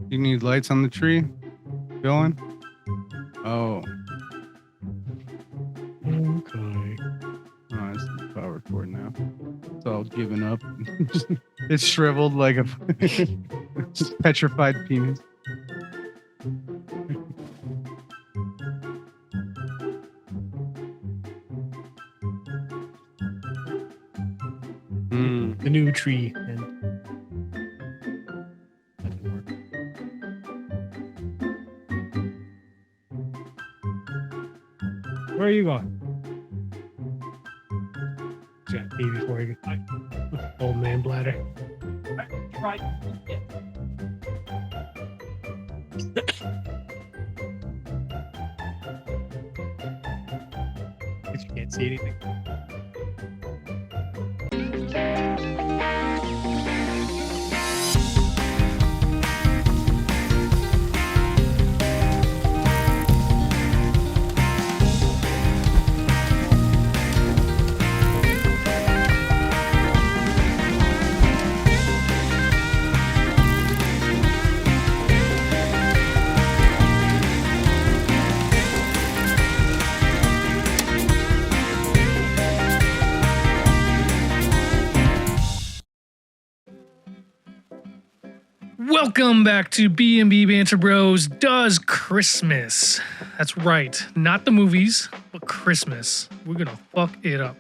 You need lights on the tree going? Oh. Okay. Oh, it's the power cord now. It's all given up. It's shriveled like a petrified penis. The new tree. Where are you going? He's got pee before he can. Old man bladder. Right. Yeah. Because you can't see anything. Welcome back to B&B Banter Bros Does Christmas. That's right. Not the movies, but Christmas. We're going to fuck it up.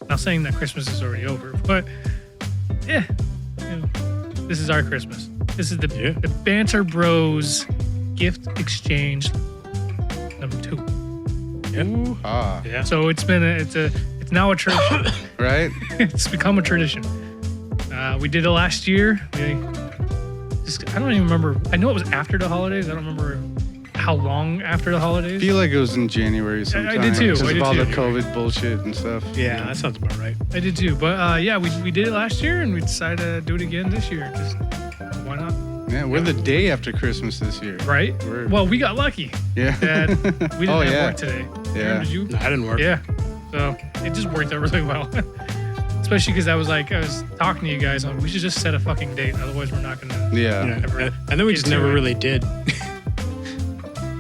Not saying that Christmas is already over, but yeah, this is our Christmas. This is the Banter Bros gift exchange number 2. Yeah. Yeah. So it's now a tradition. Right? It's become a tradition. We did it last year. I don't even remember. I know it was after the holidays. I don't remember how long after the I holidays. feel like it was in January sometime. I did too. Because I did of all too. the COVID bullshit and stuff. Yeah, that sounds about right. I did too. But yeah, we did it last year and we decided to do it again this year. Just why not? Yeah, we're the day after Christmas this year. Right? Well, we got lucky. Yeah. That we didn't have work today. Yeah. Aaron, did you? No, I didn't work. Yeah. So it just worked out really well. Especially because I was talking to you guys on, we should just set a fucking date. Otherwise, we're not going to. Yeah. And then we just never really did.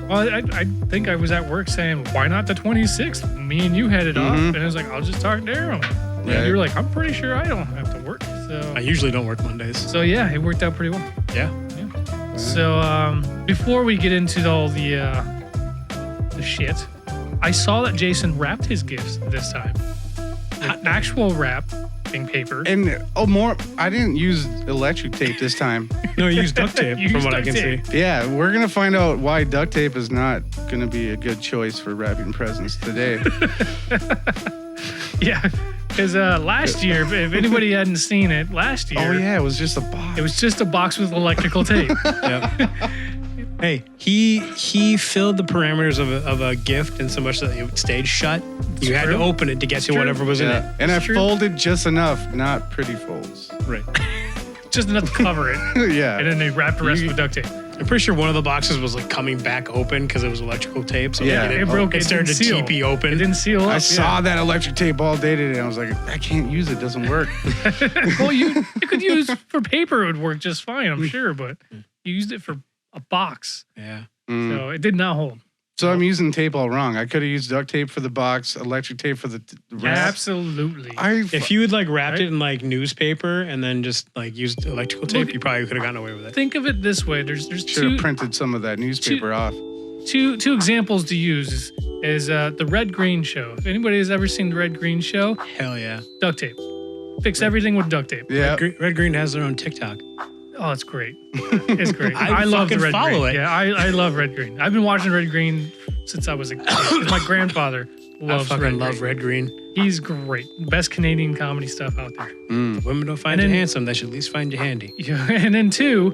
Well, I think I was at work saying, why not the 26th? Me and you had it off. And I was like, I'll just talk to Aaron. Yeah. And you were like, I'm pretty sure I don't have to work. So I usually don't work Mondays. So yeah, it worked out pretty well. Yeah. So before we get into all the shit, I saw that Jason wrapped his gifts this time. Actual wrapping paper. And I didn't use electric tape this time. No, you use duct tape, You from used what I duct can tape. see. Yeah, we're going to find out why duct tape is not going to be a good choice for wrapping presents today. Yeah, because last year, if anybody hadn't seen it, last year. Oh, yeah, it was just a box. It was just a box with electrical tape. Yeah. Hey, he filled the parameters of a gift in so much that it stayed shut. You had to open it to get to whatever was in it. And I true. folded just enough, not pretty folds. Right. Just enough to cover it. Yeah. And then they wrapped the rest with duct tape. I'm pretty sure one of the boxes was like coming back open because it was electrical tape. So Yeah. It broke. It started to didn't seal. TP open. It didn't seal up. I saw that electric tape all day today. And I was like, I can't use it. It doesn't work. Well, you could use for paper. It would work just fine, I'm sure. But you used it for a box. Yeah. So it did not hold. So I'm using tape all wrong. I could have used duct tape for the box, electric tape for the wrap. Absolutely. If you had wrapped it in newspaper and then just used electrical tape, you probably could have gotten away with it. Think of it this way. There's should two have printed some of that newspaper off. two examples to use is the Red Green Show. If anybody has ever seen the Red Green Show, Hell yeah. duct tape. Fix everything with duct tape. Yeah. Red Green has their own TikTok. Oh, it's great. It's great. I love the fucking Red follow Green. it. Yeah, I love Red Green. I've been watching Red Green since I was a kid. 'Cause my grandfather I loves fucking Red love Green. Red Green. He's great. Best Canadian comedy stuff out there. Women don't find And you then- handsome. They should at least find you handy. Yeah, and then two,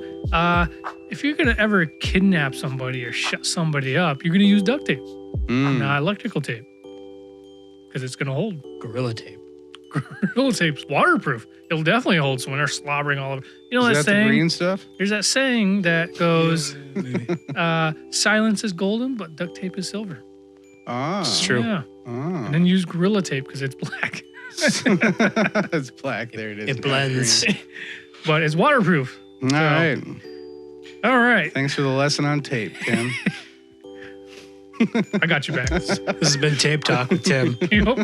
if you're gonna ever kidnap somebody or shut somebody up, you're gonna use duct tape, not electrical tape, because it's gonna hold. Gorilla tape. Gorilla tape's waterproof. It'll definitely hold. So when they're slobbering all over, you know Is that that the saying. green stuff? There's that saying that goes, Maybe. "Silence is golden, but duct tape is silver." Ah. It's true. Yeah, Ah. and then use Gorilla tape because it's black. It's black. There it is. It blends. But it's waterproof. All right. All right. Thanks for the lesson on tape, Tim. I got you back. This has been Tape Talk with Tim. Yep.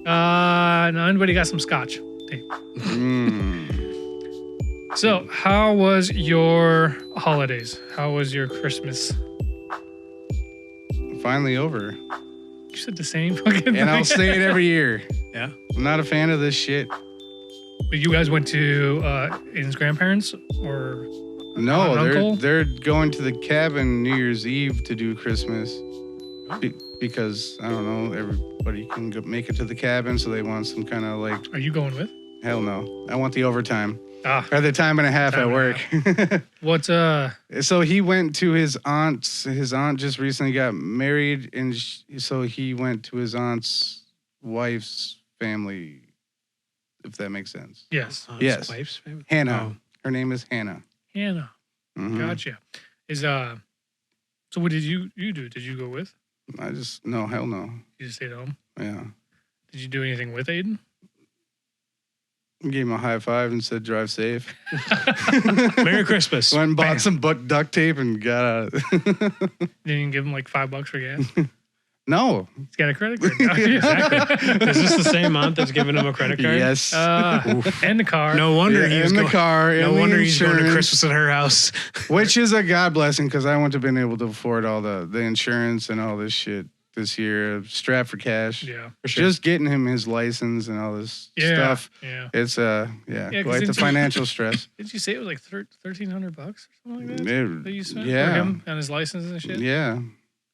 Now anybody got some scotch tape? So, how was your holidays? How was your Christmas? Finally over. You said the same fucking thing. And I'll say it every year. Yeah. I'm not a fan of this shit. But you guys went to Aiden's grandparents or No, An uncle? they're going to the cabin New Year's Eve to do Christmas. Because, I don't know, everybody can make it to the cabin, so they want some kind of like, are you going with? hell no. I want the overtime. Ah, Or the time and a half Time at and a work. what's So he went to his aunt's. His aunt just recently got married, and so he went to his aunt's wife's family, if that makes sense. yes, Yes. Wife's family? Hannah. Oh. Her name is Hannah. Hannah. Mhm. Gotcha. Is so what did you do? Did you go with? No, hell no. You just stayed home. Yeah. Did you do anything with Aiden? Gave him a high five and said, drive safe. Merry Christmas. Went and bought Bam. some duct tape and got out. Didn't even give him like $5 for gas. No. He's got a credit card now. Exactly. Is this the same aunt that's giving him a credit card? Yes. And the car. No wonder he was in the going. car. No in the wonder he's going to insurance, Christmas at her house. Which is a God blessing because I wouldn't have been able to afford all the insurance and all this shit this year. Strapped for cash. Yeah. For sure. Just getting him his license and all this Yeah. stuff. Yeah. It's 'cause quite the it's- financial stress. Did you say it was like $1,300 or something like that? It- That you spent for yeah. him and his license and shit? Yeah.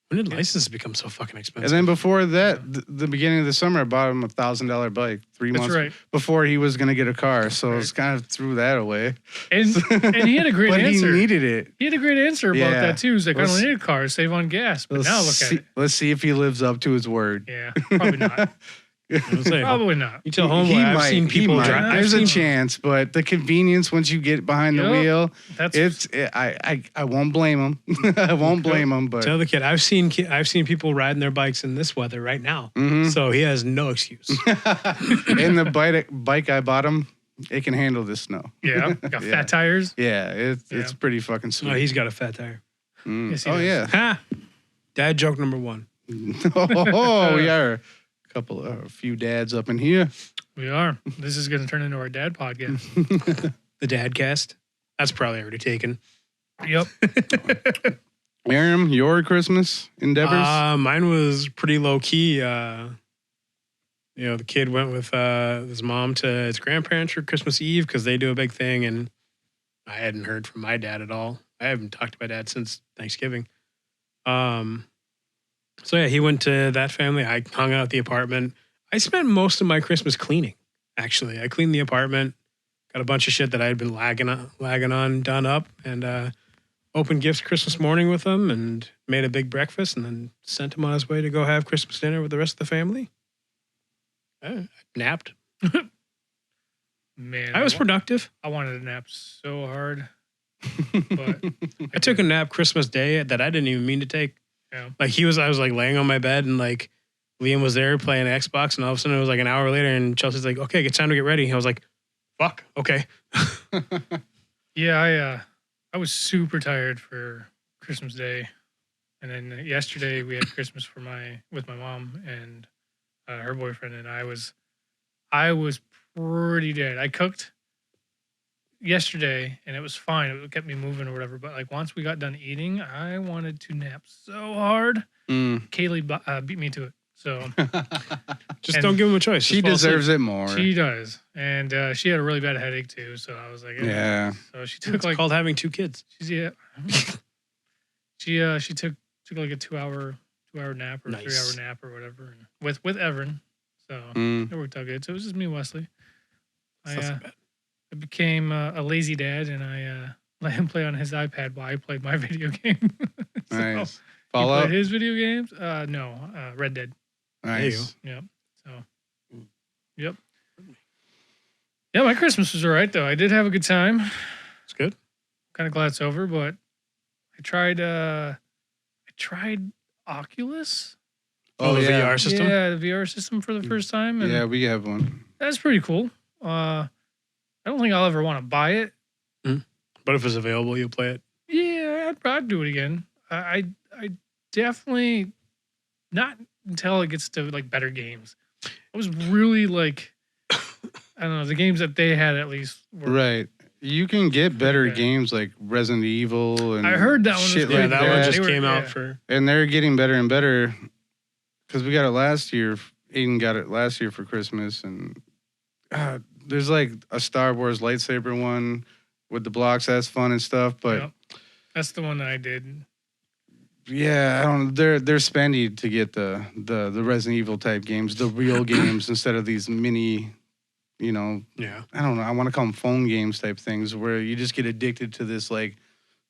When did licenses become so fucking And expensive? then before that, the beginning of the summer, I bought him a $1,000 bike 3 That's months right. before he was going to get a car. So it's kind of threw that away. And he had a great But answer. he needed it. He had a great answer about Yeah. that too. He's like, I Let's- don't need a car, save on gas. But now look at it. Let's see if he lives up to his word. Yeah, probably not. I'll say, Probably not. you tell homeboy, I've seen people drive. I've There's a seen chance, but the convenience once you get behind the Yep. wheel, That's I won't blame him. I won't blame him. But Tell the kid, I've seen people riding their bikes in this weather right now, Mhm. so he has no excuse. and the bike I bought him, it can handle this snow. yeah. Got Yeah. fat tires. Yeah, it's Yeah. pretty fucking Oh, sweet. he's got a fat tire. Yes, he Oh does. yeah. Ha! Dad joke number one. We are a few dads up in here. We are. This is going to turn into our dad podcast. The dad cast. That's probably already taken. Yep. Miriam, your Christmas endeavors? Mine was pretty low key. The kid went with his mom to his grandparents for Christmas Eve because they do a big thing, and I hadn't heard from my dad at all. I haven't talked to my dad since Thanksgiving. So yeah, he went to that family. I hung out at the apartment. I spent most of my Christmas cleaning. Actually, I cleaned the apartment, got a bunch of shit that I had been lagging on done up, and opened gifts Christmas morning with him, and made a big breakfast, and then sent him on his way to go have Christmas dinner with the rest of the family. I napped. Man. I was productive. I wanted a nap so hard. But I took a nap Christmas Day that I didn't even mean to take. Yeah. Like I was like laying on my bed, and like Liam was there playing Xbox, and all of a sudden it was like an hour later, and Chelsea's like, "Okay, it's time to get ready." I was like, "Fuck, okay." yeah, I was super tired for Christmas Day. And then yesterday we had Christmas with my mom and her boyfriend, and I was pretty dead. I cooked yesterday and it was fine. It kept me moving or whatever. But like once we got done eating, I wanted to nap so hard. Kaylee beat me to it. So Just And don't give him a choice. She Just fall deserves asleep. it more. she does, and she had a really bad headache too. So I was like, Yeah. So she took It's like called having two kids. she took like a 2-hour nap or Nice. 3-hour nap or whatever, and with Everin. So Mm. it worked out good. So it was just me and Wesley. That's not so bad. I became a lazy dad, and I let him play on his iPad while I played my video game. So Nice. he Fallout. played his video games? No, Red Dead. Nice. Yep. So, yep. Yeah, my Christmas was all right though. I did have a good time. It's good. Kind of glad it's over, but I tried Oculus. Oh, the yeah. VR system? Yeah, the VR system for the first time. And Yeah, we have one. that's pretty cool. I don't think I'll ever want to buy it. But if it's available, you'll play it. Yeah, I'd do it again. I definitely not until it gets to like better games. I was really like, I don't know, the games that they had at least were Right. You can get better Okay. games like Resident Evil and I heard that one was shit great. Yeah, like that one that. just They were- came out yeah. for. And they're getting better and better because we got it last year. Aiden got it last year for Christmas, and there's like a Star Wars lightsaber one with the blocks. That's fun and stuff. But Yep. That's the one that I did. yeah, I don't. They're spendy to get the Resident Evil type games, the real games, instead of these mini. You know, Yeah. I don't know. I want to call them phone games type things where you just get addicted to this like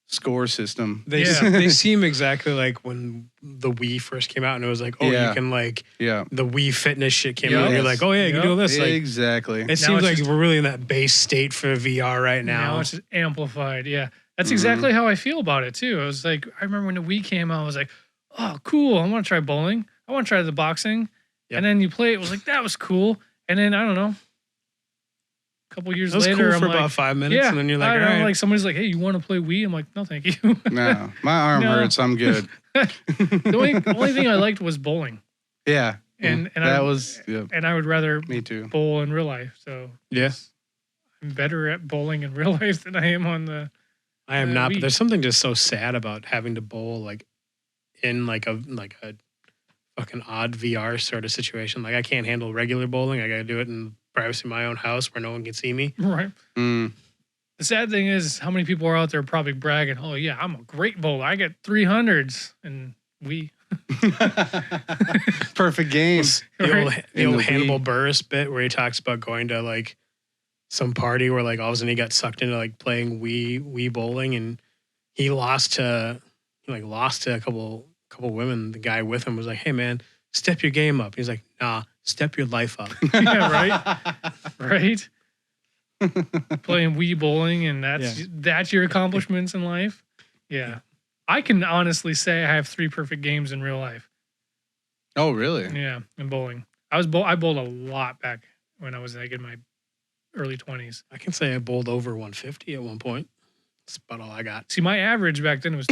score system. They Yeah. they seem exactly like when the Wii first came out, and it was like, oh, Yeah. you can like Yeah, the Wii Fitness shit came Yes. out, and you're like, oh yeah, you can do this. Like, exactly. it Now seems it's like just- we're really in that base state for VR right now. It's just amplified. Yeah. That's Mhm. exactly how I feel about it too. I was like, I remember when the Wii came out, I was like, oh, cool. I want to try bowling. I want to try the boxing. Yep. And then you play it, was like, that was cool. And then I don't know. A couple years It was later, cool I'm for like, about 5 minutes, yeah, and then you're like, I all don't know, right. like somebody's like, hey, you want to play Wii? I'm like, no, thank you. No, my arm No. hurts. I'm good. the only thing I liked was bowling, Yeah, and that I, was and I would rather me too. bowl in real life. So Yeah. I'm better at bowling in real life than I am on the. I am not, Wii. but there's something just so sad about having to bowl like in like a fucking odd VR sort of situation. Like I can't handle regular bowling. I got to do it in privacy of my own house where no one can see me. Right. Mm. The sad thing is how many people are out there probably bragging, oh yeah, I'm a great bowler. I get 300s, and we. Perfect game. The old, Right. the In old the Hannibal Wii. Buress bit where he talks about going to like some party where like all of a sudden he got sucked into like playing Wii bowling, and he lost to a couple women. The guy with him was like, hey man, step your game up. He's like, nah, step your life up. Yeah, right. Playing Wii bowling, and that's your accomplishments in life. Yeah. I can honestly say I have 3 perfect games in real life. Oh, really? Yeah, in bowling. I bowled a lot back when I was like in my early 20s. I can say I bowled over 150 at one point. That's about all I got. See, my average back then was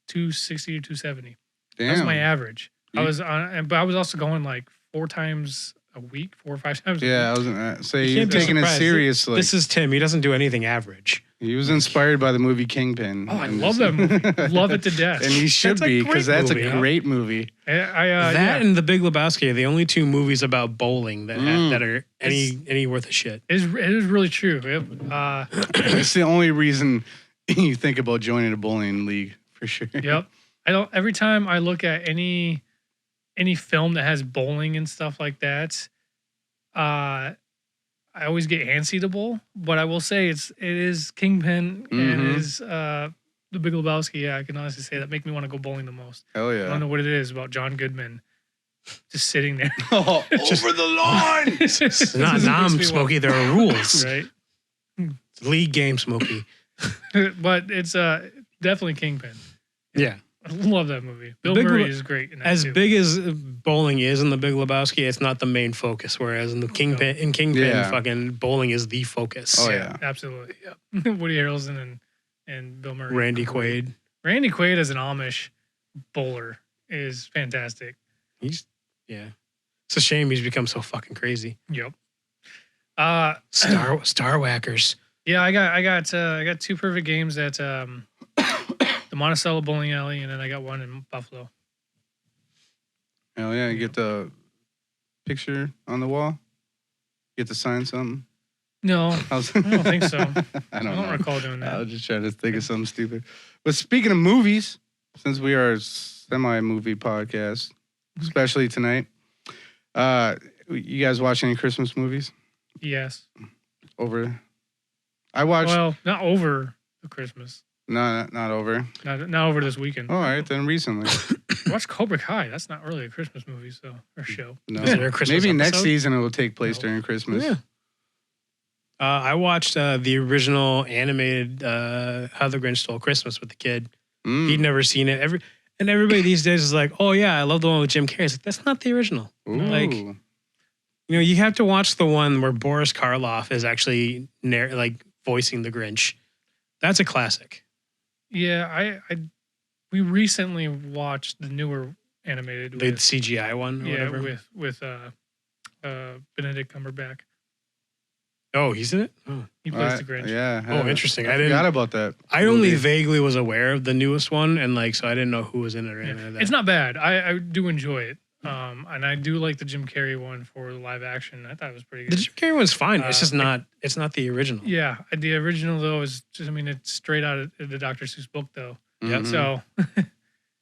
260 or 270. That was my Damn. average. I was on, but I was also going like 4 times a week, 4 or 5 times. Yeah, I a week. was gonna say You you're can't be taking it surprised. seriously. This is Tim. He doesn't do anything average. He was inspired by the movie Kingpin. Oh, I And love this- that movie. Love it to death. And he should That's a be great because that's movie, a huh? great movie. that That and The Big Lebowski are the only 2 movies about bowling that that are any worth a shit. it is really true. It's the only reason you think about joining a bowling league for sure. Yep. I don't. Every time I look at any film that has bowling and stuff like that, I always get antsy to bowl. But I will say it is Kingpin and Mhm. it is The Big Lebowski. Yeah, I can honestly say that make me want to go bowling the most. Hell I yeah. don't know what it is about John Goodman just sitting there. Oh, Just- over the line. It's not nom, Smokey. There are rules. Right. It's a league game, Smokey. But it's definitely Kingpin. Yeah. I love that movie. Bill Big Murray Le- is great in that As too. big as bowling is in The Big Lebowski, it's not the main focus. Whereas in Kingpin, Yeah. fucking bowling is the focus. Oh, yeah. Absolutely. Yeah. Woody Harrelson and Bill Murray. Randy Quaid. Randy Quaid as an Amish bowler is fantastic. Yeah. It's a shame he's become so fucking crazy. Yep. Star Whackers. Yeah, I got 2 perfect games at the Monticello Bowling Alley, and then I got one in Buffalo. Hell yeah. You get the picture on the wall. Get to sign something. No, I don't think so. I I don't don't know. recall doing I that. was just trying to think of something stupid. But speaking of movies, since we are a semi-movie podcast, especially tonight, you guys watch any Christmas movies? Yes. I watched. Well, not over the Christmas. No, not over. Not over this weekend. All right, then recently. Watch Cobra Kai. That's not really a Christmas movie, so or show. No. Is there a Christmas Maybe next episode? season it will take place No. during Christmas. Yeah. I watched the original animated How the Grinch Stole Christmas with the kid. Mm. He'd never seen it. And everybody these days is like, oh yeah, I love the one with Jim Carrey. It's like, that's not the original. Ooh. Like, you know, you have to watch the one where Boris Karloff is actually voicing the Grinch. That's a classic. Yeah, we recently watched the newer animated The with, CGI one or whatever. with Benedict Cumberbatch. Oh, he's in it? Oh, He plays the Grinch. Yeah. oh interesting. I forgot about that. I only movie. vaguely was aware of the newest one, and like, so I didn't know who was in it or anything like that. It's not bad. I do enjoy it. And I do like the Jim Carrey one for the live action. I thought it was pretty The good. Jim Carrey one's fine. It's just not. It's not the original. Yeah, the original though is just. I mean, it's straight out of the Dr. Seuss book though. Yep. Mhm. So,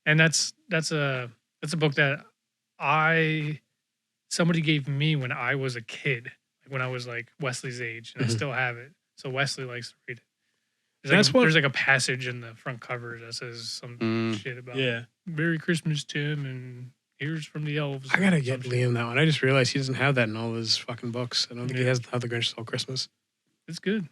and that's a book that somebody gave me when I was a kid, like when I was like Wesley's age, and I Mhm. still have it. So Wesley likes to read it. There's like a passage in the front cover that says some shit about Yeah. Merry Christmas, Tim, and here's from the elves. I gotta or get some shit. Liam that one. I just realized he doesn't have that in all his fucking books. I don't think he Yeah. has How the Grinch Stole Christmas. It's good.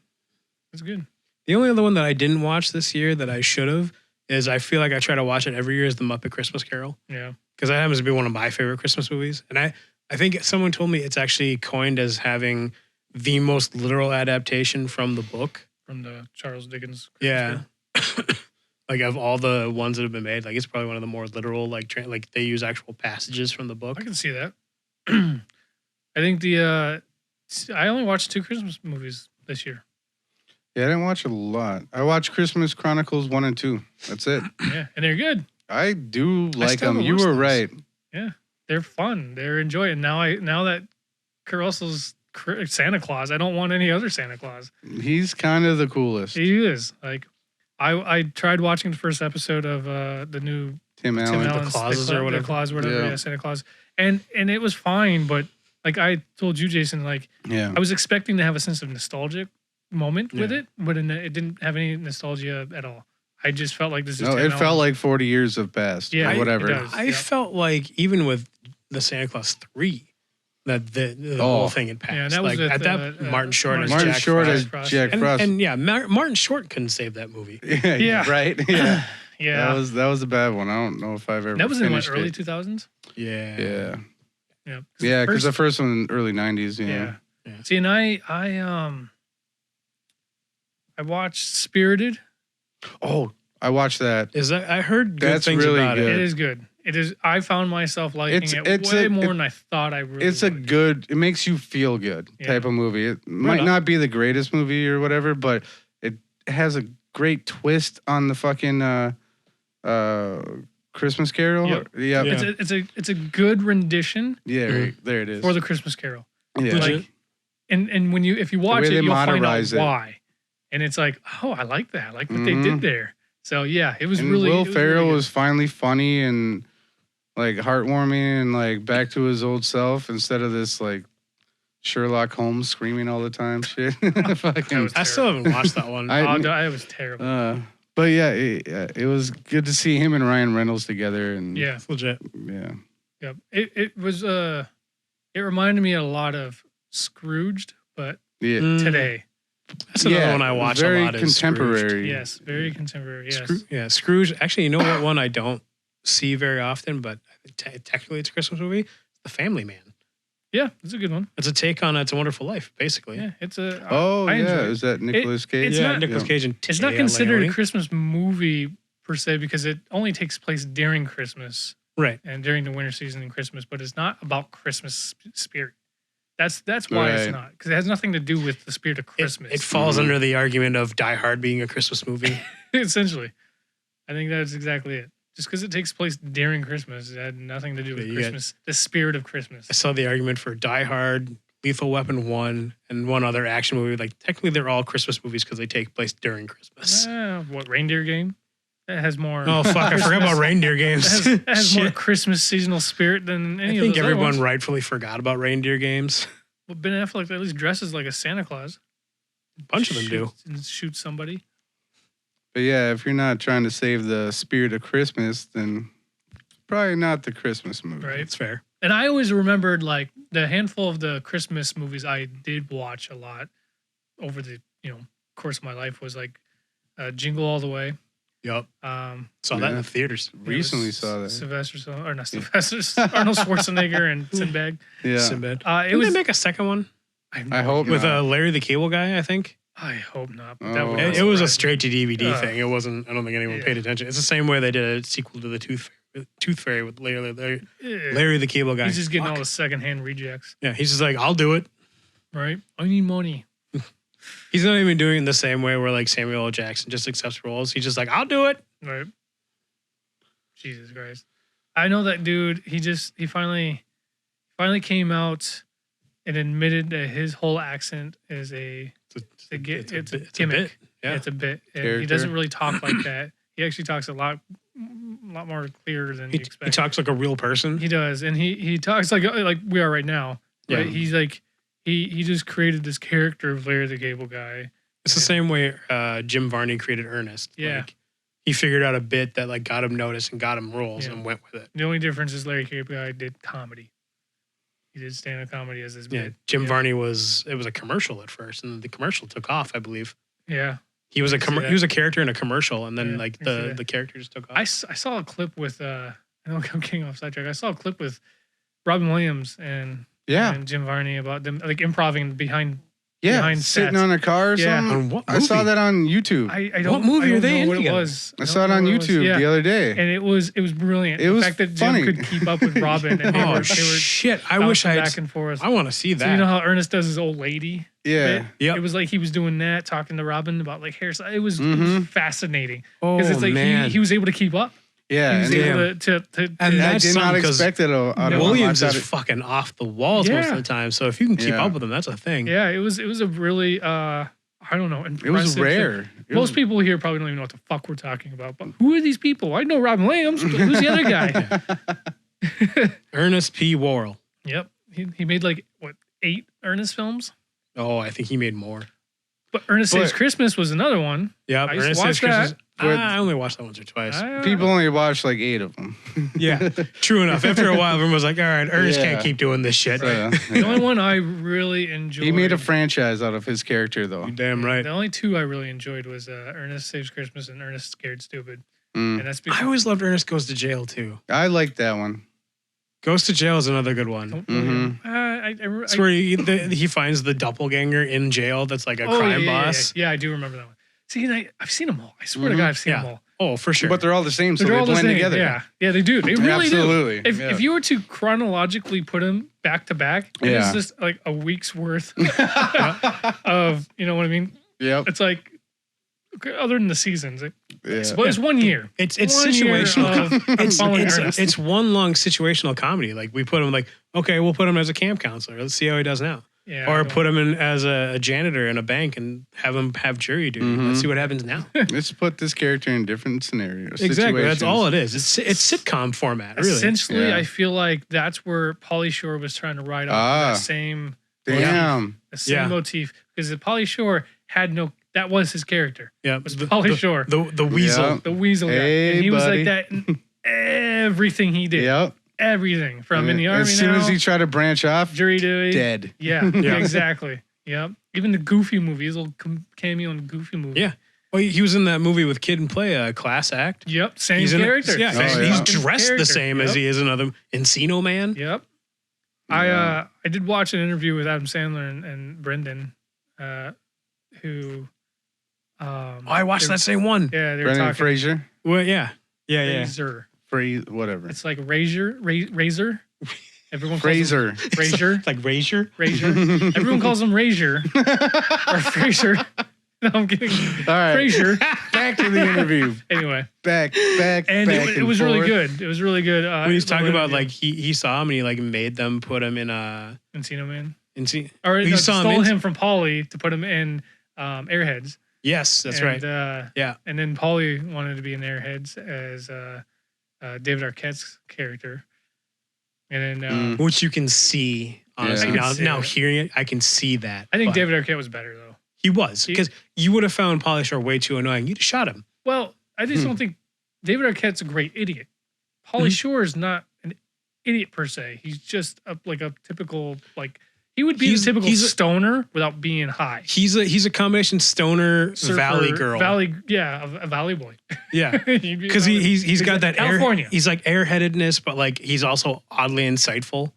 It's good. The only other one that I didn't watch this year that I should have is I feel like I try to watch it every year is The Muppet Christmas Carol, Yeah. because that happens to be one of my favorite Christmas movies. And I think someone told me it's actually coined as having the most literal adaptation from the book. From the Charles Dickens. Christmas Yeah. Carol. Like of all the ones that have been made, like it's probably one of the more literal, like like they use actual passages from the book. I can see that. I think I only watched 2 Christmas movies this year. Yeah, I didn't watch a lot. I watched Christmas Chronicles 1 and 2. That's it. Yeah, and they're good. I do like still them. haven't You watched were those. right. They're fun. They're enjoying. Now that Kurt Russell's Santa Claus, I don't want any other Santa Claus. He's kind of the coolest. He is. Like I tried watching the first episode of the new Tim Allen. Allen's Clauses or whatever. The Claus, whatever, Yeah. yeah, Santa Claus. And it was fine, but like I told you, Jason, like Yeah. I was expecting to have a sense of nostalgic moment with Yeah. it, but it didn't have any nostalgia at all. I just felt like this is No, Tim it Allen. felt like 40 years have passed. Yeah, or it whatever. does. I Yeah. felt like even with the Santa Claus 3, that the whole thing had passed. Yeah, that was like with, at that Martin Martin Short as Martin Jack Short Frost. as Jack Frost. And yeah, Martin Short couldn't save that movie. Yeah. Right? Yeah. Yeah, That was a bad one. I don't know if I've ever that was in finished what, early it. 2000s. Yeah. Yeah. Yeah, Yeah, because the first- first one early 90s, yeah. Yeah. See, and I watched Spirited. Oh, I watched that. Is that I heard good That's things really about good. It is good. It is. I found myself liking It's- it it's way a- more than I thought I really. It's a would. good, it makes you feel good Yeah. type of movie. It might on. not be the greatest movie or whatever, but it has a great twist on the fucking Christmas Carol. Yep. Yeah. Yeah. It's a good rendition Yeah, Mhm. right, there it is. for the Christmas Carol. yeah. Legit. Like, and when if you watch way it, they you'll find out monetize it. why. And it's like, oh, I like that. I like what they Mhm. did there. So yeah, it was and really. Will it was Ferrell really good. was finally funny and like heartwarming and like back to his old self instead of this like Sherlock Holmes screaming all the time shit. Fucking, was I still haven't watched that one. I- Oh, no, it was terrible. but yeah, it was good to see him and Ryan Reynolds together. And Yeah. It's legit. yeah. Yep. It was it reminded me a lot of Scrooged, but Yeah. Mm, today. That's another Yeah, one I watch very a lot. Is Scrooged. contemporary. Yes, very contemporary. Yes. Yeah, Scrooge. Actually, you know what one I don't see very often, but technically it's a Christmas movie? The Family Man. Yeah, it's a good one. It's a take on It's a Wonderful Life, basically. Yeah, it's a. Oh I enjoy yeah, it. is that Nicolas Cage? it's yeah, not- Nicolas yeah. Cage and It's not Téa considered a Leoni. Christmas movie per se because it only takes place during Christmas Right. and during the winter season and Christmas, but it's not about Christmas spirit. That's why it's Right. not, because it has nothing to do with the spirit of It, Christmas. it falls Mhm. under the argument of Die Hard being a Christmas movie. Essentially, I think that's exactly it. Just because it takes place during Christmas, it had nothing to do with Yeah, you got- Christmas, the spirit of Christmas. I saw the argument for Die Hard, Lethal Weapon 1, and one other action movie. Like, technically, they're all Christmas movies because they take place during Christmas. What Reindeer Game? That has more. Oh, fuck. I forgot about reindeer It games. has, it has more Shit. Christmas seasonal spirit than any I of think those other everyone ones. rightfully forgot about reindeer games. Well, Ben Affleck at least dresses like a Santa Claus. A bunch of them do. And shoots somebody. But yeah, if you're not trying to save the spirit of Christmas, then probably not the Christmas movie. Right. It's fair. And I always remembered like the handful of the Christmas movies I did watch a lot over the course of my life was like Jingle All the Way. Yep. Um, Saw that in the theaters. Recently it was saw that. Sylvester, or not Sylvester, Arnold Schwarzenegger and Sinbad. Yeah. Sinbad. It Didn't was. they make a second one I hope with not. Larry the Cable Guy? I think I hope not. But Oh. that would it, be it was a surprising. straight to DVD Ugh. thing. It wasn't. I don't think anyone Yeah. paid attention. It's the same way they did a sequel to the Tooth Fairy with Yeah. Larry the Cable Guy. He's just getting all Fuck. the secondhand rejects, Yeah, he's just like, I'll do it. right? I need money. He's not even doing it the same way where like Samuel L. Jackson just accepts roles. He's just like, I'll do it. Right. Jesus Christ. I know that dude, he finally came out and admitted that his whole accent is it's a gimmick. bit. Yeah. It's a bit. And he Character. doesn't really talk like that. He actually talks a lot more clearer than you He expect. talks like a real person. He does. And he talks like we are right now. Yeah. Right? He's like he just created this character of Larry the Cable Guy. It's the same way Jim Varney created Ernest. Yeah. Like, he figured out a bit that like got him noticed and got him roles Yeah. and went with it. The only difference is Larry Cable Guy did comedy. He did stand-up comedy as his Yeah. bit. Jim Yeah. Varney was a commercial at first, and the commercial took off, I believe. Yeah. He was I can see that. he was a character in a commercial, and then Yeah, like I can see the that. the character just took off. I saw a clip with I know I'm getting off sidetrack. I saw a clip with Robin Williams and Jim Varney about them like improving behind behind Sitting sets. on a car or Yeah. something. On what I saw movie? that on YouTube. I don't What movie I don't are they know in what together? it was. I saw it on don't know what YouTube Yeah. the other day. And it was brilliant. It The was fact that funny. Jim could keep up with Robin and they Oh were shit! I wish bouncing I back and forth. I want to see that. So you know how Ernest does his old lady? Yeah. bit? Yep. It was like he was doing that, talking to Robin about like hairstyle. It was Mhm. fascinating oh because it's like man, he was able to keep up. Yeah. He was And able to And I that's did not something 'cause expect it out of him. Williams I is thought it- fucking off the walls most Yeah. of the time. So if you can keep Yeah. up with him, that's a thing. yeah, it was a really I don't know, it was impressive rare. thing. It Most was- people here probably don't even know what the fuck we're talking about. But who are these people? I know Robin Williams, but who's the other guy? Ernest P. Worrell. Yep, he made like what 8 Ernest films. Oh, I think he made more. But Ernest Saves But- Christmas was another one. Yeah, I used to Ernest watch Saves Christmas. that. I only watched that once or twice. People only watched like 8 of them. Yeah, true enough. After a while, everyone was like, "All right, Ernest Yeah. can't keep doing this shit." The only one I really enjoyed. He made a franchise out of his character, though. You're damn right. The only 2 I really enjoyed was Ernest Saves Christmas and Ernest Scared Stupid, Mm. and that's I because always loved Ernest Goes to Jail too. I liked that one. Goes to Jail is another good one. Mhm. It's where he finds the doppelganger in jail. That's like a crime boss. Yeah, I do remember that one. See, and I've seen them all. I swear to God, I've seen Yeah. them all. Oh, for sure. But they're all the same, so They're they all the blend same. together. Yeah, they do. They really do. Absolutely. If you were to chronologically put them back to back, it Yeah. is just like a week's worth of, you know what I mean? Yep. It's like, okay, other than the seasons, Yeah. well, it's 1 year. it's 1 year situational. of following Ernest. It's one long situational comedy. Like we put him like, okay, we'll put him as a camp counselor. Let's see how he does now. Yeah, Or put him in as a janitor in a bank and have him have jury duty. Mhm. Let's see what happens now. Let's put this character in different scenarios. Exactly. That's situations. all it is. It's sitcom format, really. Essentially, Yeah. I feel like that's where Pauly Shore was trying to ride off Ah. that same Damn. Yeah. motif because Pauly Shore had no. That was his character. Yeah. Was Pauly Shore, The weasel. Yeah. the weasel guy, Hey, and he was buddy. like that in everything he did. Yep. Everything from in the army As soon now, as he tried to branch off, jury duty. dead. Yeah, Yeah. exactly. Yep. Even the Goofy movie, his little cameo in the Goofy movie. Yeah. Well, he was in that movie with Kid and Play, Class Act. Yep. Same He's in it- character. Yeah, Oh, he's, yeah. he's Fucking dressed the character. same Yep. as he is in other Encino Man. Yep. Yeah. I did watch an interview with Adam Sandler and Brendan, who. Oh, I watched they- that same one. Yeah, they were Brendan talking. Fraser. Well, yeah. Yeah. Razor. Whatever. It's like Razor. Everyone calls Fraser. him Frazier. Like Razor. Razor. Everyone calls him Razor or Fraser. No, I'm kidding. All right. Frazier. Back to the interview. Anyway, Back, and back. it was really forth. good. It was really good. When he's talking about yeah. like he saw him and he like made them put him in Encino Man, Or or you no, saw stole in- him from Pauly to put him in Airheads. Yes, that's And, right. Yeah. And then Pauly wanted to be in Airheads as David Arquette's character. And then Which you can see, honestly. Yeah. I can see Now it. hearing it, I can see that. I think but David Arquette was better though. he was because you would have found Pauly Shore way too annoying. You'd have shot him. Well, I just don't think David Arquette's a great idiot. Pauly Shore is not an idiot per se. He's just like a typical like He would be the typical stoner without being high. He's a combination stoner Surfer, valley girl. A valley boy. Yeah, because he's got that California. He's like airheadedness, but like he's also oddly insightful.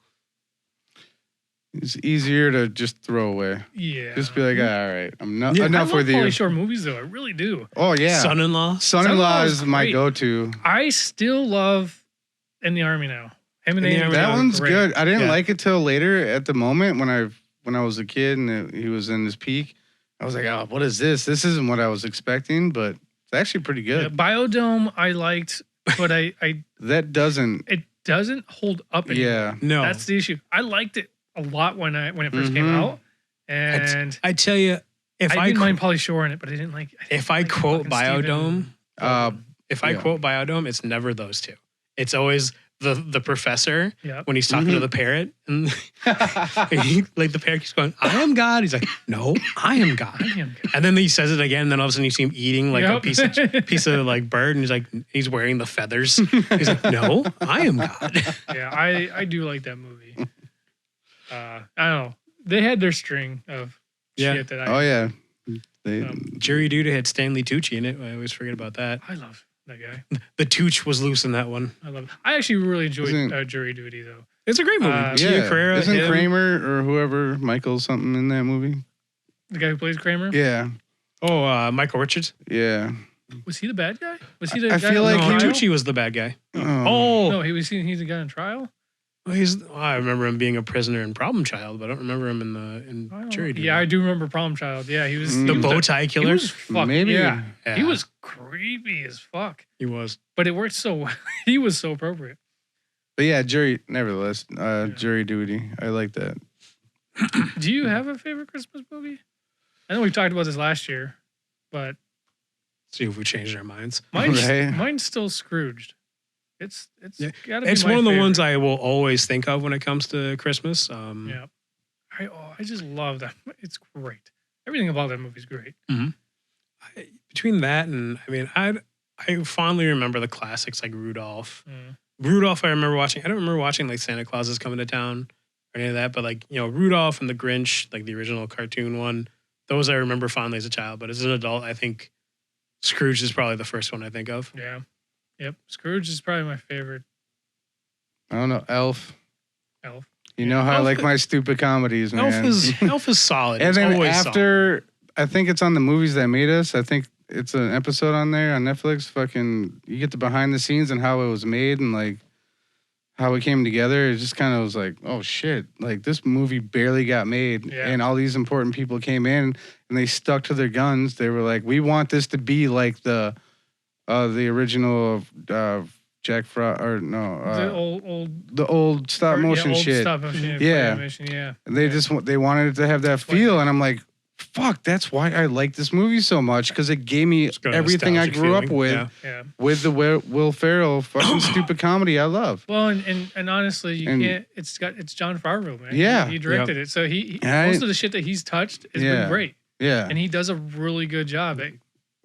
It's easier to just throw away. Yeah. Just be like, all right, I'm not I enough love with you. Pauly Shore movies though. I really do. Oh yeah. Son-in-law. Son-in-law is my great. go-to. I still love In the Army Now. Him and Amy That are one's great. good. I didn't Yeah. like it till later. At the moment when I was a kid and he was in his peak, I was like, oh, what is this? This isn't what I was expecting, but it's actually pretty Yeah, good. Biodome I liked, but I That doesn't. it doesn't hold up anymore. Yeah. No, That's the issue. I liked it a lot when it first came Mhm. out, and I tell you, if I I didn't mind Pauly Shore in it, but I didn't like. if I like quote fucking Biodome, if I yeah. quote Biodome, it's never those two. It's always the professor Yeah. when he's talking to the parrot, and like the parrot keeps going, "I am God." He's like, "No, I am God." And then he says it again, and then all of a sudden you see him eating like a Yep. piece of like bird, and he's wearing the feathers. He's like, "No, I am God." Yeah, I do like that movie. I don't know. They had their string of Yeah. shit that Oh yeah. They, Jury Duty had Stanley Tucci in it. I always forget about that. I love that guy. The Tooch was loose in that one. I love it. I actually really enjoyed Isn't- Jury Duty though. It's a great movie. Tia yeah. Carrera, Isn't him. Kramer or whoever Michael something in that movie? The guy who plays Kramer. Yeah. Oh, Michael Richards. Yeah. Was he the bad guy? Was he the I guy feel on like No, he- trial? Tucci was the bad guy. Oh. No, he's the guy on trial. I remember him being a prisoner in Problem Child, but I don't remember him in Jury Duty. Yeah, I do remember Problem Child. Yeah, he was The he was bow tie He killer. was fucking, Maybe. Yeah. Yeah. He was creepy as fuck, He was. but it worked so well. He was so appropriate. But yeah, nevertheless, Jury Duty. I like that. Do you have a favorite Christmas movie? I know we talked about this last year, but See if we changed our minds. Right. mine's still Scrooged. It's Yeah. gotta be It's my one of the favorite. ones I will always think of when it comes to Christmas. Yeah, I just love that. It's great. Everything about that movie is great. Between that and I fondly remember the classics like Rudolph. Mm. Rudolph, I remember watching. I don't remember watching like Santa Claus is Coming to Town or any of that, but like Rudolph and the Grinch, like the original cartoon one. Those I remember fondly as a child, but as an adult, I think Scrooge is probably the first one I think of. Yeah, yep. Scrooge is probably my favorite. I don't know. Elf. Elf. You know how I Elf- like my stupid comedies, man. Elf is solid. And It's then always after, I think it's on the Movies That Made Us. I think it's an episode on there on Netflix. Fucking, you get the behind the scenes and how it was made and like how it came together. It just kind of was like, oh shit, like this movie barely got made, Yeah. and all these important people came in and they stuck to their guns. They were like, we want this to be like the original Jack Frost or no, the old the old stop motion old shit. Stop motion, Yeah. animation, yeah. They they wanted it to have that feel, and I'm like, fuck, that's why I like this movie so much, because it gave me It's got a everything I nostalgic grew up feeling, with yeah. Yeah. with the Will Ferrell fucking stupid comedy I love. Well, and honestly, you And- can't. It's John Favreau, man. Yeah. he directed it, so he I- most of the shit that he's touched has Yeah. been great, Yeah, and he does a really good job.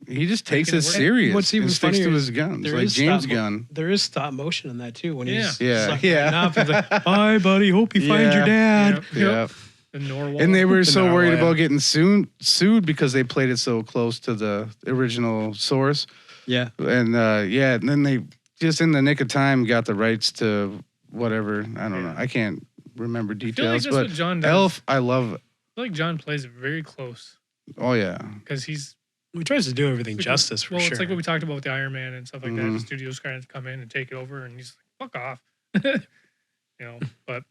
he just takes making it it work. serious. What's even and sticks to funnier his is guns, there like is James stop mo- Gunn. There is stop motion in that too. When he's Yeah. sucking Yeah. it up, he's like, "Hi, buddy. Hope you find your dad." Yeah, The Norwal. and they were The so narwhal, worried yeah. about getting sued because they played it so close to the original source. Yeah. And and then they just in the nick of time got the rights to whatever. I don't know. I can't remember I feel like details, that's but what John does. Elf, I love. I feel like John plays it very close Oh yeah, because he's He tries to do everything justice for well, sure. it's like what we talked about with the Iron Man and stuff like that. The Mhm. studios trying to come in and take it over, and he's like, "Fuck off," But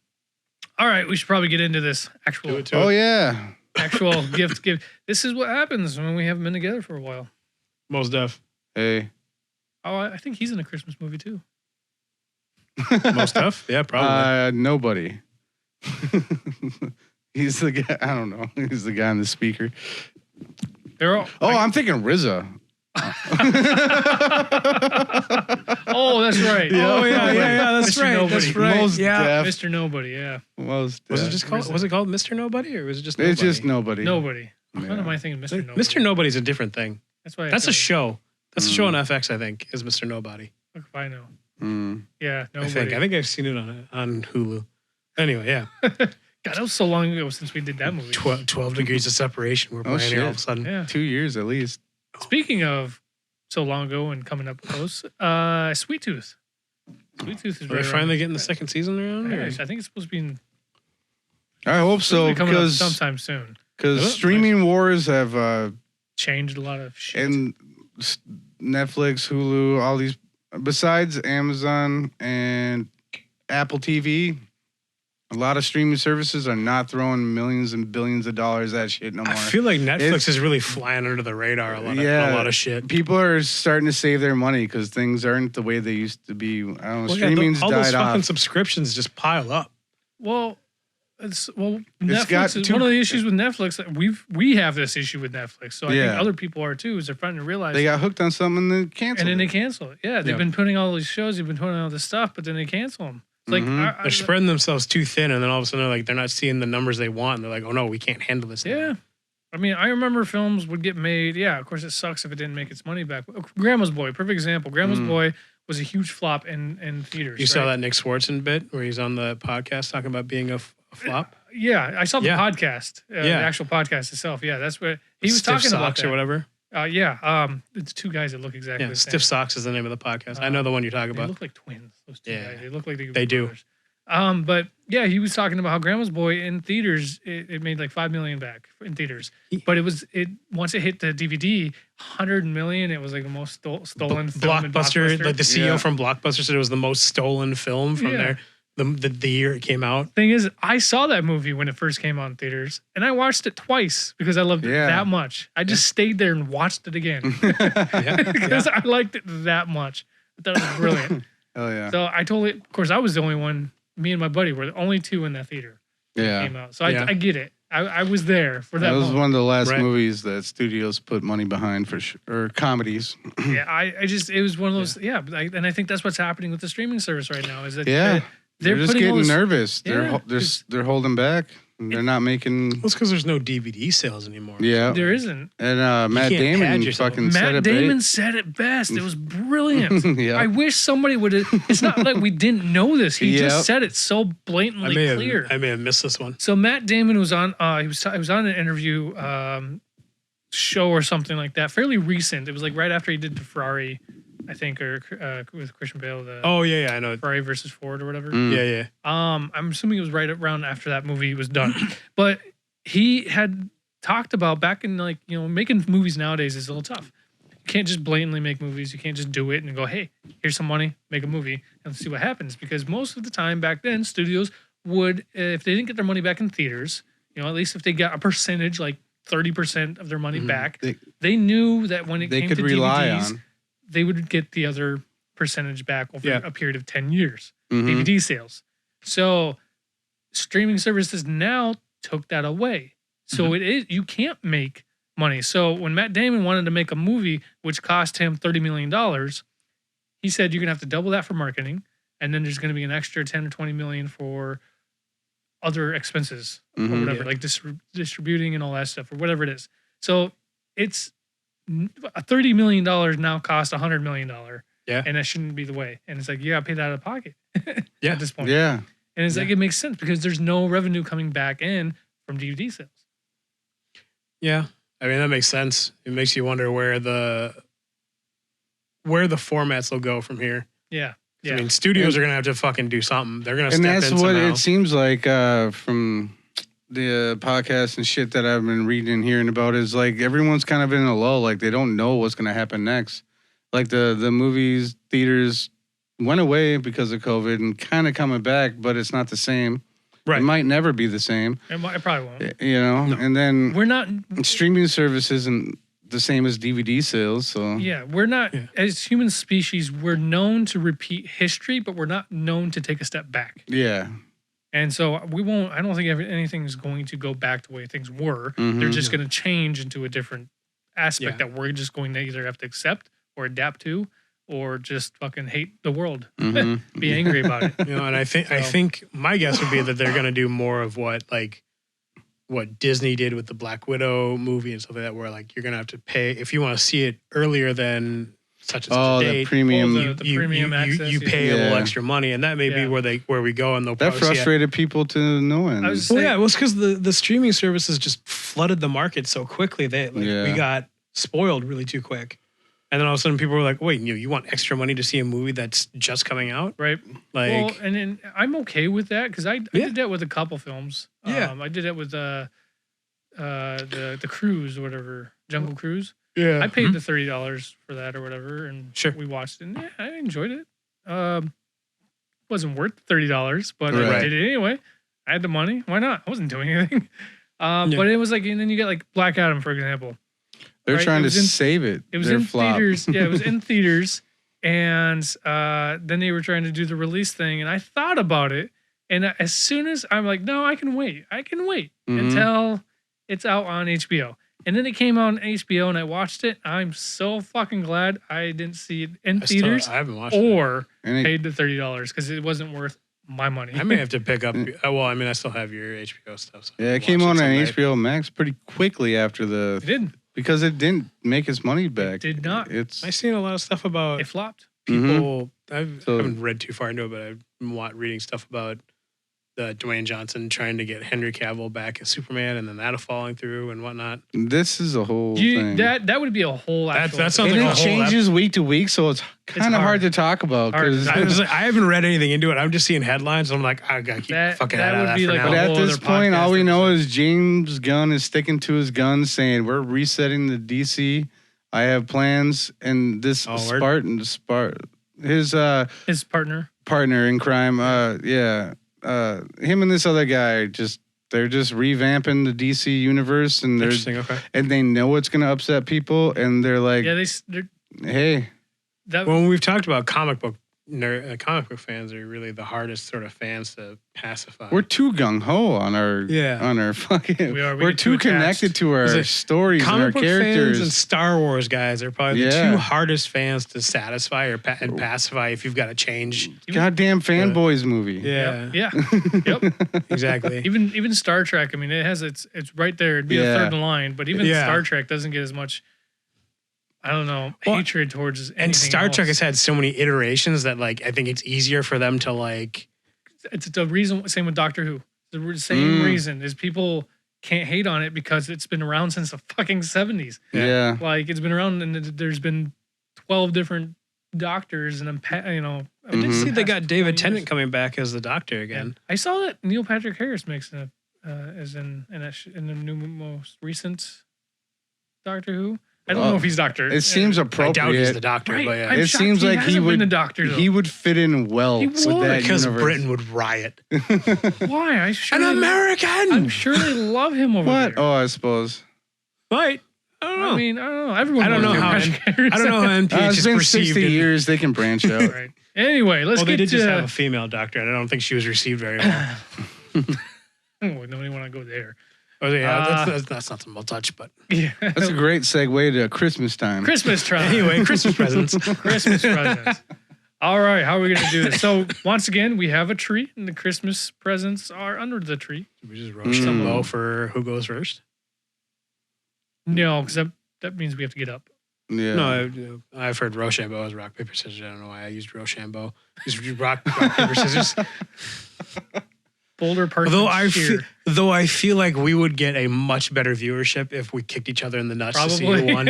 all right, we should probably get into this actual Do it to oh it. yeah. actual gift. This is what happens when we haven't been together for a while. Most def. Hey, Oh, I think he's in a Christmas movie too. Most def. Yeah, probably. Nobody. He's the guy. I don't know. He's the guy on the speaker. They're all. Oh, I'm thinking RZA. Oh, that's right. Oh yeah. That's Mr. right. Nobody. That's right. Most yeah. def. Mr. Nobody. Yeah, Was Was it just called? Was it called Mr. Nobody or was it just? Nobody? It's just nobody. Nobody. Yeah. What am I thinking, Mr. Nobody? Mr. Nobody's a different thing. That's why. That's a show. That's a show on Mm. FX. I think is Mr. Nobody. Look if I know. Mm. Yeah, I nobody. think. I think I've seen it on Hulu. Anyway, yeah. God, that was so long ago since we did that movie. 12 degrees of separation. We're playing here all of a sudden. Yeah. 2 years at least. Speaking of so long ago and coming up close, Sweet Tooth. Sweet Tooth is Are we finally getting the second season around? Yeah, I think it's supposed to be I hope so, coming up because sometime soon. streaming wars have Changed a lot of shit. and Netflix, Hulu, all these besides Amazon and Apple TV. A lot of streaming services are not throwing millions and billions of dollars at shit no more. I feel like Netflix is really flying under the radar a lot of shit. People are starting to save their money because things aren't the way they used to be. I don't know. Streaming's all those died fucking off. subscriptions just pile up. Well, got Netflix is two- one of the issues with Netflix. We have this issue with Netflix, so I think Yeah. other people are too. Is they're starting to realize They got hooked on something and then canceled. and then they it. cancel it. Yeah, they've been putting all these shows, they've been putting all this stuff, but then they cancel them. It's like Mhm. They're spreading themselves too thin, and then all of a sudden they're not seeing the numbers they want, and they're like, "Oh no, we can't handle this." anymore." Yeah. I mean, I remember films would get made. Yeah, of course, it sucks if it didn't make its money back. Grandma's Boy, perfect example. Grandma's Boy was a huge flop in theaters. You saw that Nick Swartzen bit where he's on the podcast talking about being a flop. Yeah, I saw the Yeah. podcast, the actual podcast itself. Yeah, that's what he was Stiff talking about. Socks or whatever. It's two guys that look exactly Yeah, the same. Stiff Socks is the name of the podcast. I know the one you're talking They about. look like twins. Those two Yeah. guys. They look like they could They be do. brothers. But yeah, he was talking about how Grandma's Boy in theaters it made like $5 million back in theaters, but it once it hit the DVD, $100 million. It was like the most stolen film in Blockbuster, like the CEO Yeah. from Blockbuster said it was the most stolen film from there. The year it came out. Thing is, I saw that movie when it first came out in theaters, and I watched it twice because I loved it Yeah. that much. I just stayed there and watched it again Yeah, because I liked it that much. I thought it was brilliant. Oh yeah. So I totally, of course, I was the only one. Me and my buddy were the only two in that theater when it Yeah. came out. So Yeah. I get it. I was there for that. That was moment. one of the last Right. movies that studios put money behind for or comedies. Yeah, I just it was one of those. Yeah, and I think that's what's happening with the streaming service right now. Is that Yeah. They're just putting all getting this- nervous. Yeah, They're holding back. They're not making. Well, it's because there's no DVD sales anymore. Yeah. There isn't. And Matt can't pad Damon yourself. fucking said Matt it. Damon said it best. It was brilliant. Yeah. I wish somebody would have. It's not like we didn't know this. He Yep. just said it so I blatantly may clear. have missed this one. So Matt Damon was on. He was on an interview show or something like that, fairly recent. It was like right after he did the Ferrari, I think, or with Christian Bale, the Oh yeah, I know. Ferrari versus Ford or whatever. Mm. Yeah. I'm assuming it was right around after that movie was done. But he had talked about back in making movies nowadays is a little tough. You can't just blatantly make movies. You can't just do it and go, hey, here's some money, make a movie and see what happens. Because most of the time back then, studios would, if they didn't get their money back in theaters, at least if they got a percentage, like 30% of their money back, they knew that when it They came could to rely DVDs, on. they would get the other percentage back over Yeah. a period of 10 years. Mhm. DVD sales. So streaming services now took that away. So it is you can't make money. So when Matt Damon wanted to make a movie which cost him $30 million, he said you're gonna have to double that for marketing, and then there's gonna be an extra 10 or 20 million for other expenses or Mhm. whatever, like distributing and all that stuff or whatever it is. So it's a $30 million now cost $100 million. Yeah. And that shouldn't be the way. And it's like, you gotta pay that out of pocket Yeah. at this point. Yeah. And it's like, it makes sense because there's no revenue coming back in from DVD sales. Yeah. I mean that makes sense. It makes you wonder where the formats will go from here. Yeah. I Yeah. mean, studios are gonna have to fucking do something. They're gonna And step that's in what somehow. it seems like from the podcast and shit that I've been reading and hearing about is like everyone's kind of in a lull. Like they don't know what's going to happen next. Like the movies, theaters went away because of COVID and kind of coming back, but it's not the same. Right. It might never be the same, It probably won't. No. And then We're not, streaming service isn't the same as DVD sales. So we're not, Yeah. as human species, we're known to repeat history, but we're not known to take a step back. yeah. And so I don't think anything's going to go back to the way things were. Mhm. They're just going to change into a different aspect Yeah. that we're just going to either have to accept or adapt to or just fucking hate the world, Mhm. be angry about it. And I think my guess would be that they're gonna do more of what Disney did with the Black Widow movie and stuff like that, where like you're gonna have to pay if you want to see it earlier than such and such Oh, a the date. premium. The premium access, You pay a little yeah. extra money, and that may be where we go, and they'll That probably see it. frustrated people to no end. I was Well, saying, yeah, it was because the streaming services just flooded the market so quickly that we got spoiled really too quick. And then all of a sudden people were like, wait, you want extra money to see a movie that's just coming out? right. Like, Well, and then I'm okay with that because I did that with a couple films. Yeah. I did that with the Cruise or whatever, Jungle Cruise. yeah. I paid the $30 for that or whatever, and Sure. we watched it. And yeah, I enjoyed it. Wasn't worth $30, but I Right. did it anyway. I had the money. Why not? I wasn't doing anything. Yeah. But it was like, and then you get like Black Adam, for example. They're right, trying it to was in- save it. It was Their in flop. theaters. Yeah, it was in theaters. And then they were trying to do the release thing. And I thought about it. And as soon as I'm like, no, I can wait. Mhm. Until it's out on HBO. And then it came out on HBO and I watched it. I'm so fucking glad I didn't see it in theaters I haven't watched it. or And it- paid the $30 because it wasn't worth my money. I may have to pick up. Well, I mean, I still have your HBO stuff. So yeah, I'll it came watch on someday. HBO Max pretty quickly after It didn't. because it didn't make its money back. did not. It's I've seen a lot of stuff about It flopped. people. I So- haven't read too far into it, but I've been reading stuff about Dwayne Johnson trying to get Henry Cavill back as Superman, and then that falling through and whatnot. this is a whole thing. That would be a whole actual that sounds and like a it whole changes week to week, so it's kind of hard hard. to talk about. Hard to 'Cause- talk I haven't read anything into it. I'm just seeing headlines. And I'm like, I gotta keep That- fucking that out of would that be for like now. But a at whole this other point, all podcast we know episode. is James Gunn is sticking to his guns, saying we're resetting the DC. I have plans, and this Oh, word? his his partner. partner in crime, him and this other guy they're just revamping the DC universe, and Interesting. Okay. they know it's gonna upset people, and they're like, Yeah, they're hey, that Well, when we've talked about comic book fans are really the hardest sort of fans to pacify. we're too gung ho on our fucking. We are. We We're get too too attached. connected to our Is it stories and our comic book fans characters. and Star Wars guys are probably the Yeah. two hardest fans to satisfy and pacify if you've got to change. Goddamn fanboys movie. Yeah, Yeah. Yep. exactly. Even Star Trek. I mean, it has it's right there. It'd be Yeah. the third in line, but even Yeah. Star Trek doesn't get as much. I don't know, Well, hatred towards anything And Star else. Trek has had so many iterations that I think it's easier for them to It's the reason. Same with Doctor Who. The same reason is people can't hate on it because it's been around since the fucking 70s. Yeah. Like it's been around, and there's been 12 different doctors, and I did see they got David Tennant coming back as the Doctor again. I saw that Neil Patrick Harris makes it as in the new most recent Doctor Who. I don't know if he's Doctor. It seems I doubt he's appropriate. the Doctor, Right. but yeah. I'm It shocked seems like he hasn't been would. the Doctor. Though. He would fit in well He with would. that because universe. Britain would riot. Why? An American. I'm sure they love him over What? there. Oh, I suppose. Right. I don't know. I mean, I don't know. Everyone. I don't loves know Neil how Patrick Harris. I don't know how MPH It's is been perceived. 60 years. They can branch out. Right. Anyway, let's Well, they get did to. just have a female doctor, and I don't think she was received very well. Nobody want to go there. Oh, yeah, that's not something we'll touch, but Yeah. That's a great segue to Christmas time. Christmas time. anyway, Christmas presents. Christmas presents. All right, how are we going to do this? So once again, we have a tree, and the Christmas presents are under the tree. We just Rochambeau for who goes first. No, because that means we have to get up. Yeah. No, I've heard Rochambeau as rock paper scissors. I don't know why I used Rochambeau. Just rock paper scissors. Boulder Park. Though I feel like we would get a much better viewership if we kicked each other in the nuts to see Probably. who won.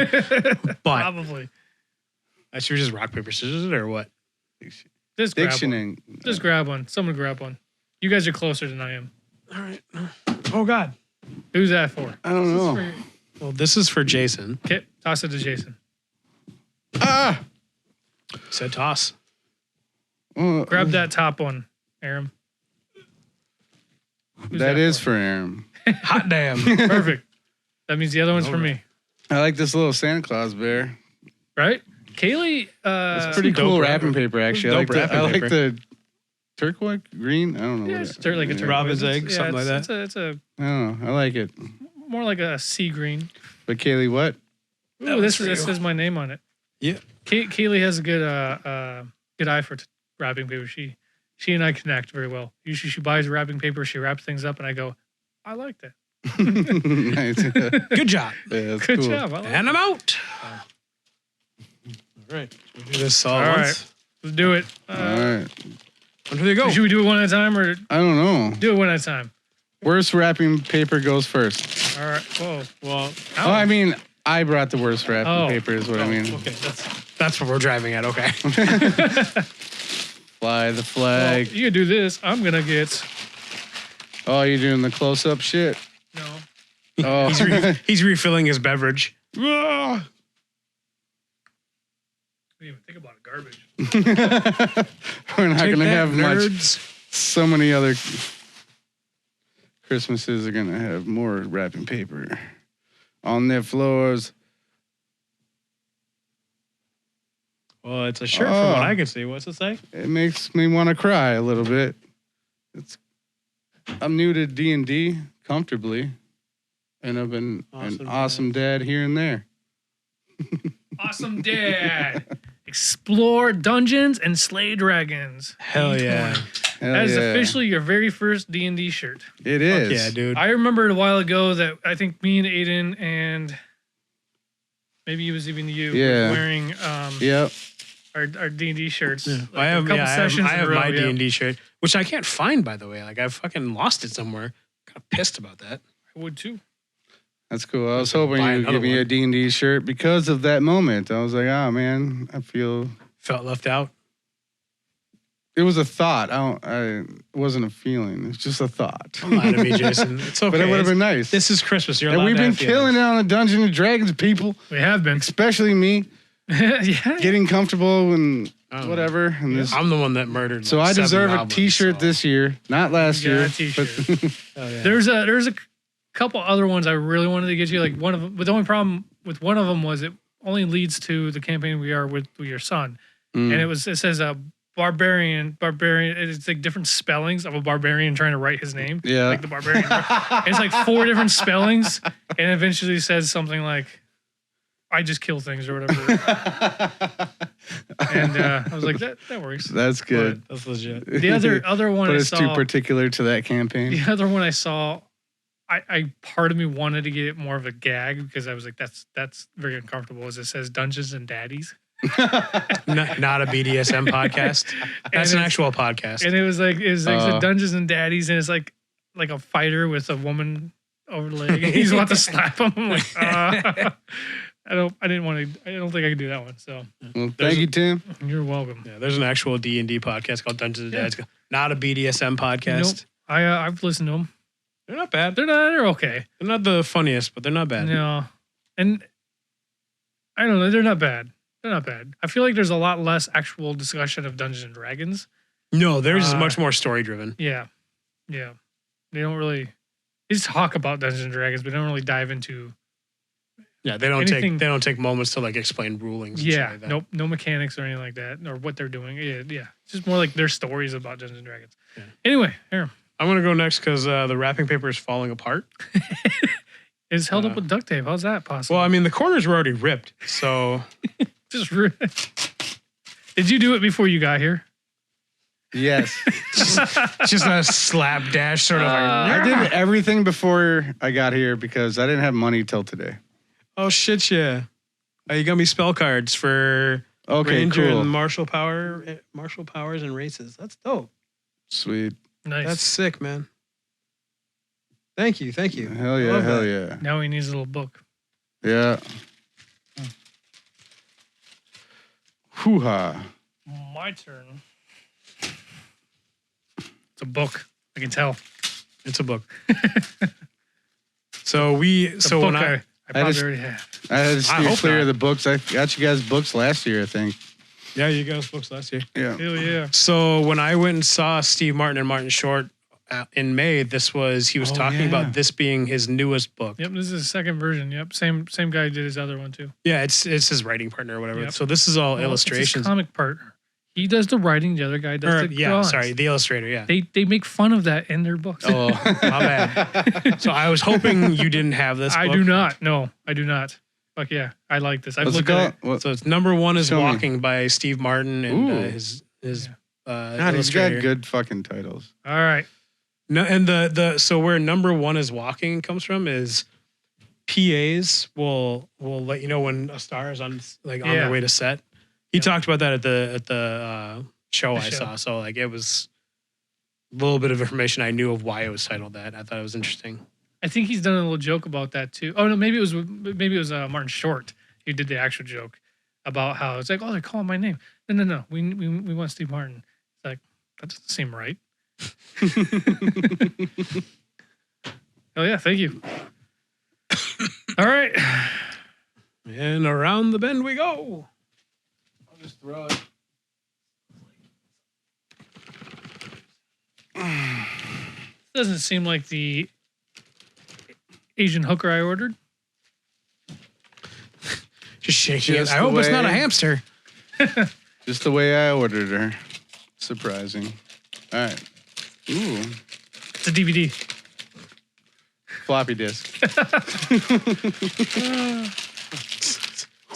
But Probably. I should we just rock paper scissors it or what? Just grab one. Dictioning. Just grab one. Someone grab one. You guys are closer than I am. All right. Oh God. Who's that for? I don't know. Well, this is for Jason. Okay, toss it to Jason. Ah. Said toss. Grab that top one, Aram. Who's That is for Aaron. Hot damn. Perfect. That means the other one's for me, I like this little Santa Claus bear. right? Kaylee, It's pretty dope cool wrapping- wrapping paper, actually. I dope like wrapping the paper. turquoise green. I don't know. yeah, what it's it- like a yeah. turquoise. Robin's It's- egg, something like it's it's a I don't know. I like it. more like a sea green. But Kaylee, what? Ooh, this says my name on it. Yeah. Kaylee has a good good eye for wrapping paper. She and I connect very well. Usually she buys wrapping paper, she wraps things up, and I go, I like that. Nice. Good job. Yeah, that's Good cool. job. I like And I'm out. All right. Should we do this all All at right. once? Let's do it. All right. When do they go? Should we do it one at a time or I don't know. do it one at a time? Worst wrapping paper goes first. All right. Whoa. Well, Oh, I mean, I brought the worst wrapping Oh. paper is what I mean. okay, that's what we're driving at. Okay. Fly the Well, flag. you can do this. I'm gonna get Oh, you're doing the close-up shit? no. Oh. He's refilling his beverage. Ah. I didn't even think about it. Garbage. We're not going to have much. nerds. So many other Christmases are going to have more wrapping paper on their floors. Well, it's a shirt from what I can see. What's it say? It makes me want to cry a little bit. I'm new to D&D comfortably, and I've been an awesome dad here and there. Awesome dad. Explore dungeons and slay dragons. Hell yeah. Hell That is yeah. officially your very first D&D shirt. It is. Fuck yeah, dude. I remember a while ago that I think me and Aiden and maybe it was even you Yeah. were wearing Yep. our D&D shirts. Yeah. Like, a couple sessions I in a have row, my yeah. D&D shirt, which I can't find, by the way. Like, I fucking lost it somewhere. Kind of pissed about that. I would too. That's cool. I was Buy hoping you would another give me a one. D&D shirt because of that moment. I was like, oh, man, I feel... Felt left out. It was a thought. It wasn't a feeling. It's just a thought. Don't lie to me, Jason. It's okay. But it would have been nice. This is Christmas. You're and allowed we've to been have killing it on the Dungeons and Dragons, people. We have been. Especially me, Yeah. getting comfortable and Oh. whatever. And this, I'm the one that murdered. so like I 7 deserve a goblins, T-shirt so- this year, not last You got year. a t-shirt. But Oh, yeah. There's a couple other ones I really wanted to get you. Like one of them, but the only problem with one of them was it only leads to the campaign we are with your son, and it says a barbarian. It's like different spellings of a barbarian trying to write his name. Yeah. Like the barbarian. It's like 4 different spellings, and eventually says something like, "I just kill things" or whatever. And I was like, that works. That's good. That's legit. The other one But I it's saw. too particular to that campaign. The other one I saw, I part of me wanted to get it more of a gag because I was like, that's very uncomfortable. As it says Dungeons and Daddies, Not a BDSM podcast. That's an it's- actual podcast. and it was like it said Dungeons and Daddies, and it's like a fighter with a woman over the leg, and he's about to slap him. I'm like, I don't think I can do that one. So Well, thank you, Tim. you're welcome. Yeah, there's an actual D&D podcast called Dungeons and Dads. Not a BDSM podcast. Nope. I've listened to them. They're not bad. They're okay. They're not the funniest, but they're not bad. No, and I don't know. They're not bad. They're not bad. I feel like there's a lot less actual discussion of Dungeons and Dragons. No, theirs is Uh, much more story driven. Yeah. They don't really. They just talk about Dungeons and Dragons, but they don't really dive into. Yeah, they don't anything- take moments to like explain rulings. And shit Yeah, like that. nope, no mechanics or anything like that, or what they're doing. Yeah. It's just more like their stories about Dungeons and Dragons. Yeah. Anyway, here I'm gonna go next because the wrapping paper is falling apart. it's held up with duct tape. How's that possible? Well, I mean the corners were already ripped, so just did you do it before you got here? Yes. just a slapdash sort of. I like, did everything before I got here because I didn't have money till today. oh shit, yeah. You got me spell cards for Okay, Ranger cool. and martial powers and races. That's dope. Sweet. Nice. That's sick, man. Thank you. Hell I yeah, love hell that. yeah. Now he needs a little book. Yeah. Hoo-ha. My turn. It's a book. I can tell. It's a book. So It's a so book when I probably just- already have. I had to I steer hope clear not. of the books. I got you guys books last year, I think. yeah, you guys books last year. Yeah. Hell yeah. So when I went and saw Steve Martin and Martin Short in May, he was Oh, talking yeah. about this being his newest book. Yep, this is the second version. Yep, same guy did his other one too. Yeah, it's his writing partner or whatever. Yep. So this is all Well, it's his illustrations. comic partner. He does the writing. The other guy does Or, the yeah, drawings. sorry, the illustrator. Yeah. They make fun of that in their books. Oh, my bad. So I was hoping you didn't have this. I book. do not. No, I do not. Fuck yeah, I like this. I've What's it looked at called? it. So it's number one is Show me. Walking by Steve Martin and Ooh. his God, he's got illustrator. good fucking titles. All right. No, and the so where number one is Walking comes from is PAs will let you know when a star is on Yeah. their way to set. He talked about that at the show I show. saw. So like it was a little bit of information I knew of why it was titled that. I thought it was interesting. I think he's done a little joke about that too. Oh no, maybe it was Martin Short who did the actual joke about how it's like, oh, they're calling my name. No. We want Steve Martin. It's like, that doesn't seem right. Oh yeah, thank you. All right. And around the bend we go. I'll just throw it. Doesn't seem like the Asian hooker I ordered. Just shaking Just it. I hope it's not a way- hamster. Just the way I ordered her. Surprising. All right. Ooh. It's a DVD. Floppy disk.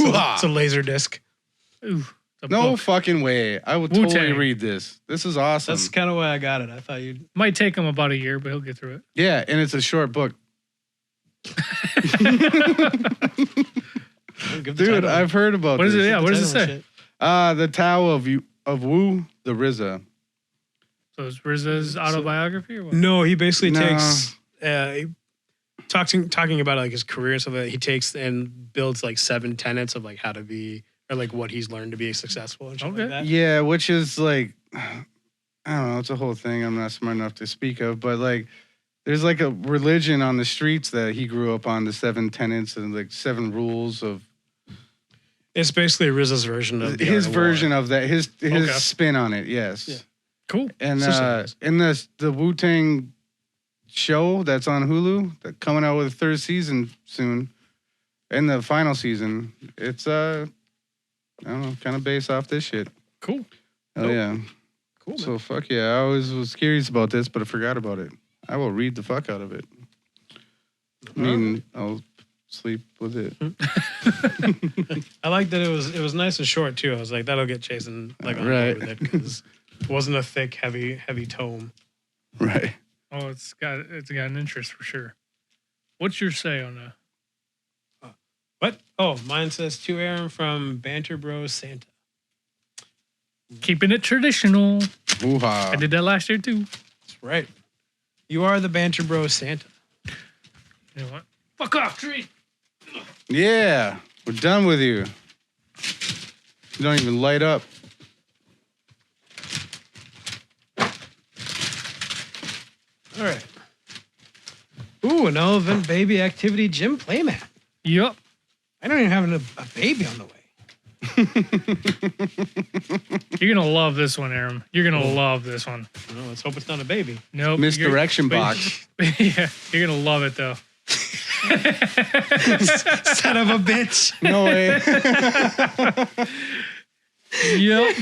It's a laser disc. Ooh. it's a No book. fucking way. I would totally Wu-Tang. read this. This is awesome. That's kind of why I got it. I thought you'd Might take him about a year, but he'll get through it. Yeah, and it's a short book. give the Dude, title. I've heard about What is this. it? Yeah, what does it Title and say? shit. The Tao of Wu, the RZA. So it's RZA's autobiography or what? No, he basically No. takes talking about like his career and stuff like that. He takes and builds like 7 tenets of like how to be or like what he's learned to be successful and shit Okay. like that. Yeah, which is like, I don't know, it's a whole thing I'm not smart enough to speak of, but like, there's like a religion on the streets that he grew up on, the 7 tenets and like 7 rules of It's basically RZA's version of his The Art of War. version of that, his Okay. spin on it. Yes. Yeah. Cool. And So in the Wu-Tang show that's on Hulu, that coming out with a 3rd season soon, and the final season, it's I don't know, kind of based off this shit. Cool. Oh Nope. yeah. Cool, man. So fuck yeah, I always was curious about this, but I forgot about it. I will read the fuck out of it. I mean, I'll sleep with it. I like that it was nice and short too. I was like, that'll get Jason like on Right. board with it because it wasn't a thick, heavy tome. Right. Oh, it's got an interest for sure. What's your say on that? What? Oh, mine says to Aaron from Banter Bros Santa. Keeping it traditional. Hoo-ha. I did that last year too. That's right. You are the Banter Bros Santa. You know what? Fuck off, tree. Yeah, we're done with you. You don't even light up. All right. Ooh, an Elephant Baby Activity Gym playmat. Yup. I don't even have a baby on the way. You're gonna love this one, Aaron. You're gonna love this one. Well, let's hope it's not a baby. Nope. Misdirection you're- box. Yeah, you're gonna love it though. Son of a bitch. No way. Yep.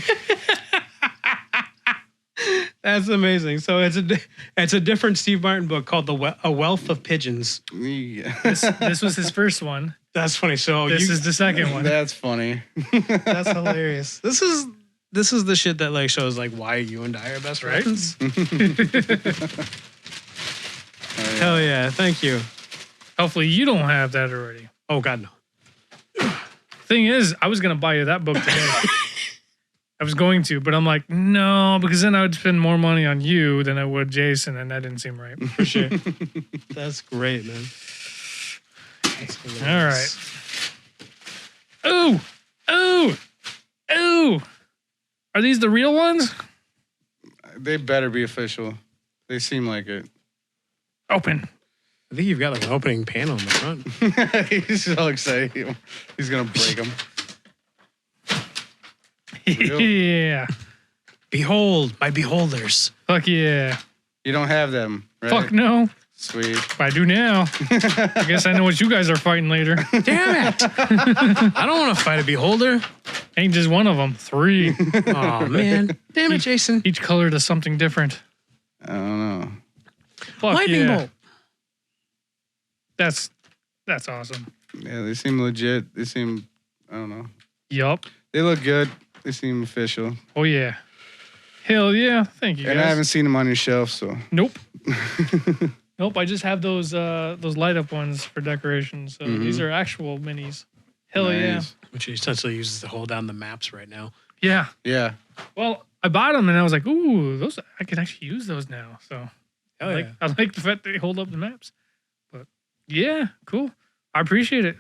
That's amazing. So it's a different Steve Martin book called A Wealth of Pigeons. Yeah. This was his first one. That's funny. So This is the second one. That's funny. that's hilarious. This is the shit that like shows like why you and I are best Right? friends. Hell yeah! Thank you. Hopefully you don't have that already. Oh God no. Thing is, I was gonna buy you that book today. I was going to, but I'm like, no, because then I would spend more money on you than I would Jason, and that didn't seem right. For sure. That's great, man. That's hilarious. All right. Ooh, are these the real ones? They better be official. They seem like it. Open. I think you've got like an opening panel in the front. He's so excited. He's gonna break them. Real? Yeah. Behold, my beholders. Fuck yeah. You don't have them, right? Fuck no. Sweet. But I do now. I guess I know what you guys are fighting later. Damn it! I don't want to fight a beholder. Ain't just one of them. 3. Oh man! Damn it, Jason! Each color does something different. I don't know. Fuck Lightning yeah. bolt. That's awesome. Yeah, they seem legit. They seem, I don't know. Yup. They look good. They seem official. Oh yeah. Hell yeah. Thank you And I guys. haven't seen them on your shelf, so. Nope. Nope. I just have those light up ones for decoration. So these are actual minis. Hell Nice. which he essentially uses to hold down the maps right now. yeah. Yeah. Well, I bought them and I was like, ooh, those I can actually use those now. So Hell yeah. I like the fact that they hold up the maps. But yeah, cool. I appreciate it.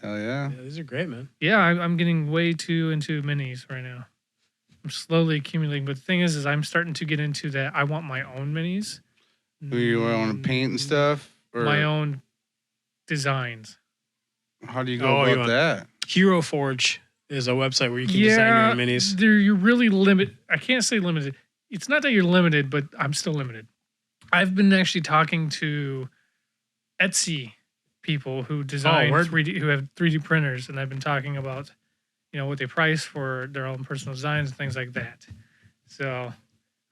Hell yeah. Yeah, these are great, man. Yeah, I'm getting way too into minis right now. I'm slowly accumulating, but the thing is I'm starting to get into that. I want my own minis. Who you want to paint and stuff? Or My own designs. how do you go about that? Hero Forge is a website where you can design your own minis. You're really limited. I can't say limited. It's not that you're limited, but I'm still limited. I've been actually talking to Etsy people who design word. 3D, who have 3D printers, and I've been talking about, what they price for their own personal designs and things like that. So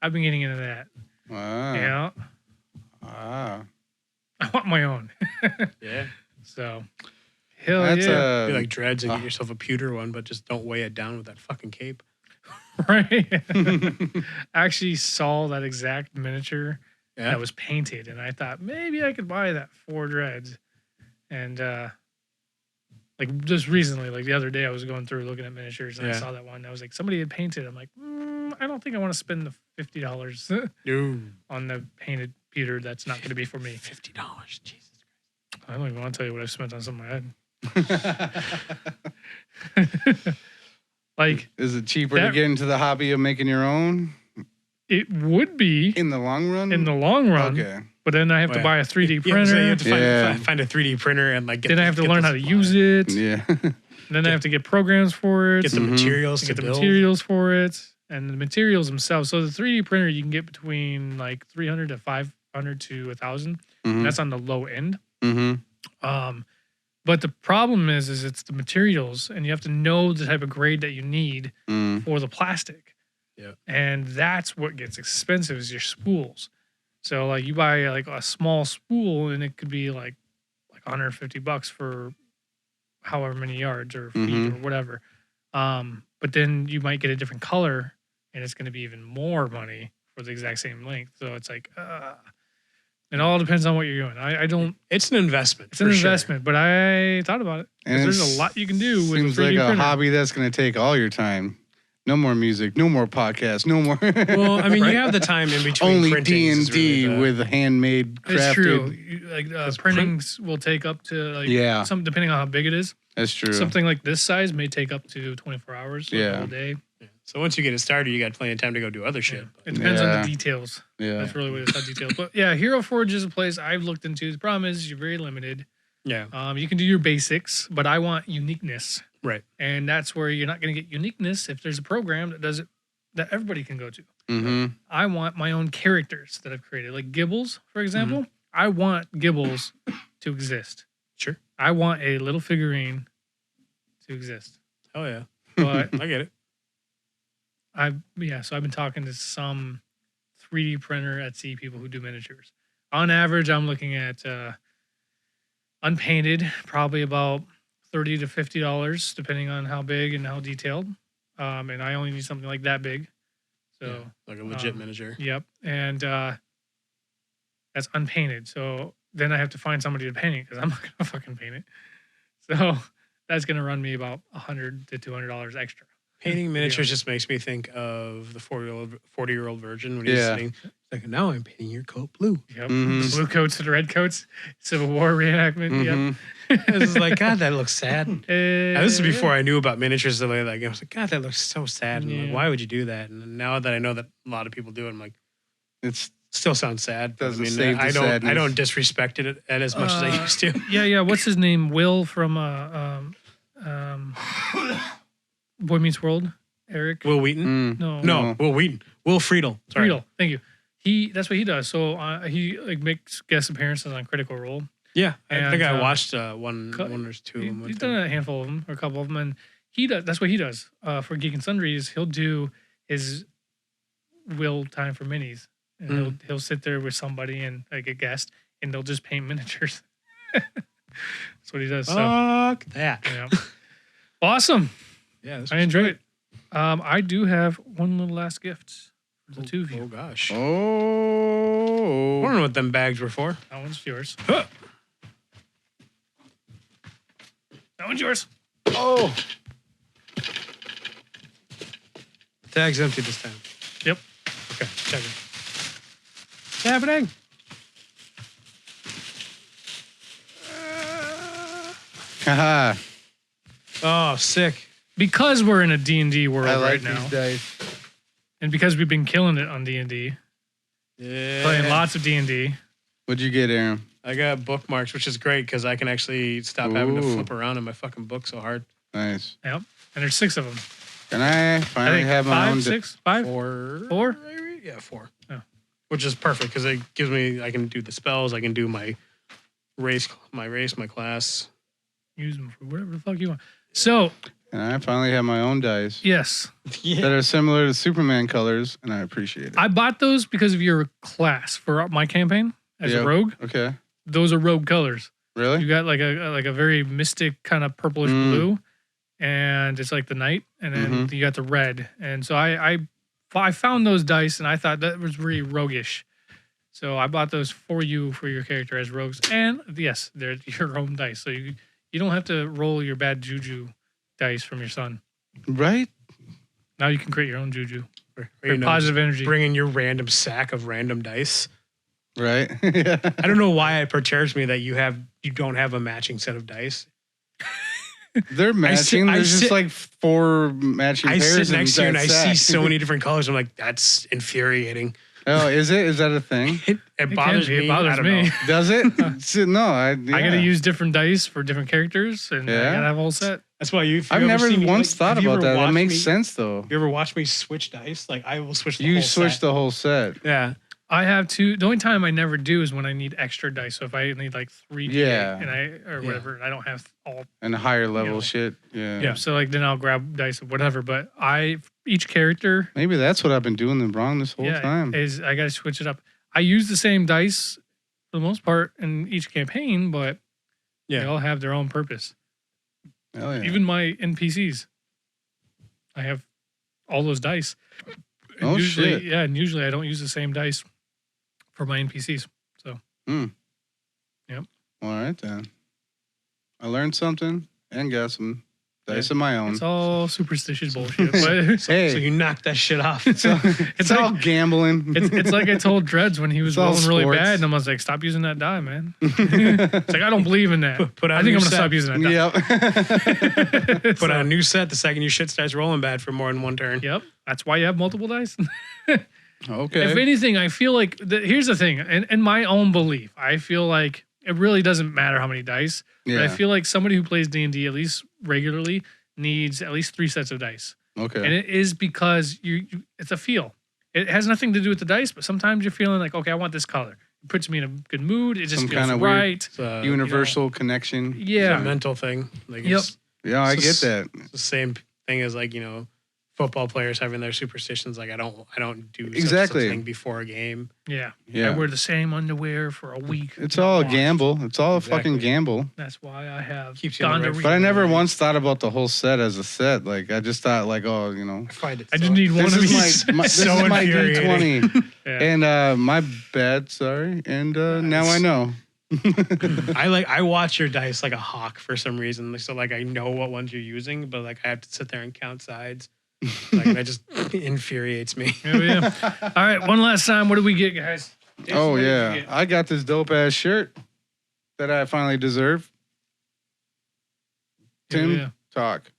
I've been getting into that. Wow. Yeah, Wow. I want my own. Yeah. So hell That's yeah, Be like dreads and get yourself a pewter one, but just don't weigh it down with that fucking cape. right. I actually saw that exact miniature Yeah. that was painted, and I thought maybe I could buy that for dreads. And like just recently, like the other day, I was going through looking at miniatures, and I Yeah. saw that one. I was like, somebody had painted. I'm like, I don't think I want to spend the $50 No. on the painted pewter. That's not going to be for me. $50. Jesus. I don't even want to tell you what I've spent on something I had. Like, is it cheaper to that- get into the hobby of making your own it would be in the long run? in the long run, Okay. but then I have to Yeah. buy a 3D Yeah, printer. so you have to Yeah. find a 3D printer and like get Then I have to learn how to use it. Yeah. Then I have to get programs for it. Get the Mhm. materials to to get the build. materials for it and the materials themselves. So the 3D printer you can get between like 300 to 500 to 1,000. Mhm. That's on the low end. Mhm. But the problem is it's the materials, and you have to know the type of grade that you need Mm. for the plastic. Yeah. And that's what gets expensive is your spools. So like you buy like a small spool and it could be like $150 for however many yards or feet Mhm. or whatever. But then you might get a different color and it's going to be even more money for the exact same length. So it's like, it all depends on what you're doing. I don't, It's an investment. it's an investment, but I thought about it. 'Cause And there's it's- a lot you can do with a Seems 3D like a printer. hobby that's going to take all your time. No more music, no more podcasts, no more. Well, I mean, Right? you have the time in between. only printings D is and D really the- with handmade crafted. It's true. Like Because printings will take up to like Yeah. some depending on how big it is. That's true. Something like this size may take up to 24 hours, so Yeah. the whole day. Yeah. So once you get it started, you got plenty of time to go do other shit. It depends on Yeah. the details. Yeah. That's really what it's on details. But yeah, Hero Forge is a place I've looked into. The problem is you're very limited. Yeah. You can do your basics, but I want uniqueness. Right. And that's where you're not going to get uniqueness if there's a program that does it that everybody can go to. Mm-hmm. I want my own characters that I've created, like Gibbles, for example. Mm-hmm. I want Gibbles to exist. Sure. I want a little figurine to exist. Oh yeah. But I get it. so I've been talking to some 3D printer Etsy people who do miniatures. On average, I'm looking at unpainted, probably about $30 to $50, depending on how big and how detailed. And I only need something like that big. So, Yeah, like a legit miniature. yep. And that's unpainted. So then I have to find somebody to paint it because I'm not going to fucking paint it. So that's going to run me about $100 to $200 extra. Painting miniatures honest. just makes me think of the 40-year-old virgin when he's Yeah. sitting. Like, now I'm painting your coat blue. Yep. Mhm. The blue coats and the red coats. Civil War reenactment. Mhm. I was like, God, that looks sad. Yep. Now, this is before I knew about miniatures. The way like I was like, God, that looks so sad. And Yeah. like, why would you do that? And now that I know that a lot of people do it, I'm like, It's still sounds sad. But Doesn't save the I sadness. don't disrespect it as much as I used to. Yeah. What's his name? Will from Boy Meets World. Eric. Will Wheaton? mm, No. No, Will Wheaton. Will Friedle. Sorry. Friedel. Thank you. That's what he does. So he like makes guest appearances on Critical Role. Yeah, I think And, I watched one co- or two of them. He's with done him. a handful of them, or a couple of them, and he does. That's what he does for Geek and Sundries. He'll do his Will Time for Minis, and Mm. he'll sit there with somebody and like a guest, and they'll just paint miniatures. That's what he does. So Fuck that. yeah, awesome. Yeah, this I was enjoyed great. it. I do have one little last gift for the two of Oh you. gosh. I oh. don't know what them bags were for. That one's yours. Huh. That one's yours. Oh. The tag's empty this time. Yep. Okay, check it. What's happening? Haha. Oh, sick. Because we're in a D&D world I like right now, these dice. and because we've been killing it on D&D, Yeah. playing lots of D&D. What'd you get, Aaron? I got bookmarks, which is great because I can actually stop having to Ooh. flip around in my fucking book so hard. Nice. Yep. And there's 6 of them. Can I I finally think have my 5, own? 6, 5. Four? Yeah, 4. Oh. Which is perfect because it gives me, I can do the spells, I can do my race, my class. Use them for whatever the fuck you want. So, And I finally have my own dice yes. Yeah. that are similar to Superman colors, and I appreciate it. I bought those because of your class for my campaign as Yeah. a rogue. Okay. Those are rogue colors. You Really? got like a very mystic kind of purplish blue, and it's like the night, and then you got the red. And so I found those dice, and I thought that was really roguish. So I bought those for you for your character as rogues, and yes, they're your own dice. So you don't have to roll your bad juju dice from your son. Right? Now you can create your own juju. Or, Very positive energy. Bring in your random sack of random dice. Right? Yeah. I don't know why it perturbs me that you don't have a matching set of dice. They're matching. I There's sit- just like 4 matching I pairs. sit next to you and that I see sack. so many different colors. I'm like, that's infuriating. Oh, is it? Is that a thing? It bothers be. It me. bothers I don't me. know. Does it? No, I I gotta use different dice for different characters, and I Yeah? gotta have a whole set. That's why I've never once thought about that. That makes sense, though. You ever watch me switch dice? Like I will switch. The You whole switch set. the whole set. Yeah. I have two. The only time I never do is when I need extra dice. So if I need like 3 Yeah. and or whatever, and I don't have all. And higher level know. shit. Yeah. Yeah. So like then I'll grab dice of whatever. But each character, Maybe that's what I've been doing wrong this whole time. is I gotta switch it up. I use the same dice for the most part in each campaign, but they Yeah. all have their own purpose. Hell yeah. Even my NPCs, I have all those dice. And Oh, usually, shit. Yeah, and usually I don't use the same dice for my NPCs. All right, then. I learned something and got some dice of my own. It's all superstitious bullshit. But Hey, So you knock that shit off. it's all like- gambling. it's like I told Dreads when he was It's all rolling really sports. bad, and I was like, "Stop using that die, man." It's like I don't believe in that. Put on I think a I'm new gonna stop using that die. Yep. Put on a new set the second your shit starts rolling bad for more than one turn. Yep, that's why you have multiple dice. Okay. If anything, I feel like here's the thing, and in my own belief, I feel like it really doesn't matter how many dice. Yeah. But I feel like somebody who plays D&D at least regularly needs at least 3 sets of dice, Okay. and it is because you it's a feel. It has nothing to do with the dice, but sometimes you're feeling like, okay, I want this color. It puts me in a good mood. It just Some feels kinda weird right. It's a, Universal connection. it's Yeah, a mental thing. Like Yep. it's Yeah, I get So- that. the same thing as like, football players having their superstitions. Like I don't do Exactly. such thing before a game. yeah. Yeah. I wear the same underwear for a week. It's not all a washed. gamble. It's all a Exactly. fucking gamble. That's why I have Keeps you on the right gonorrhea. But I never once thought about the whole set as a set. Like I just thought, like, oh, I find it. I just need one this of is each. my this So is my infuriating. D20, Yeah. and my bad. Sorry, and now I know. I watch your dice like a hawk for some reason. So like I know what ones you're using, but like I have to sit there and count sides. Like that just infuriates me. Yeah. All right, one last time. What do we get, guys? Jason, Oh what did you yeah, get? I got this dope ass shirt that I finally deserve. Tim, Yeah. talk.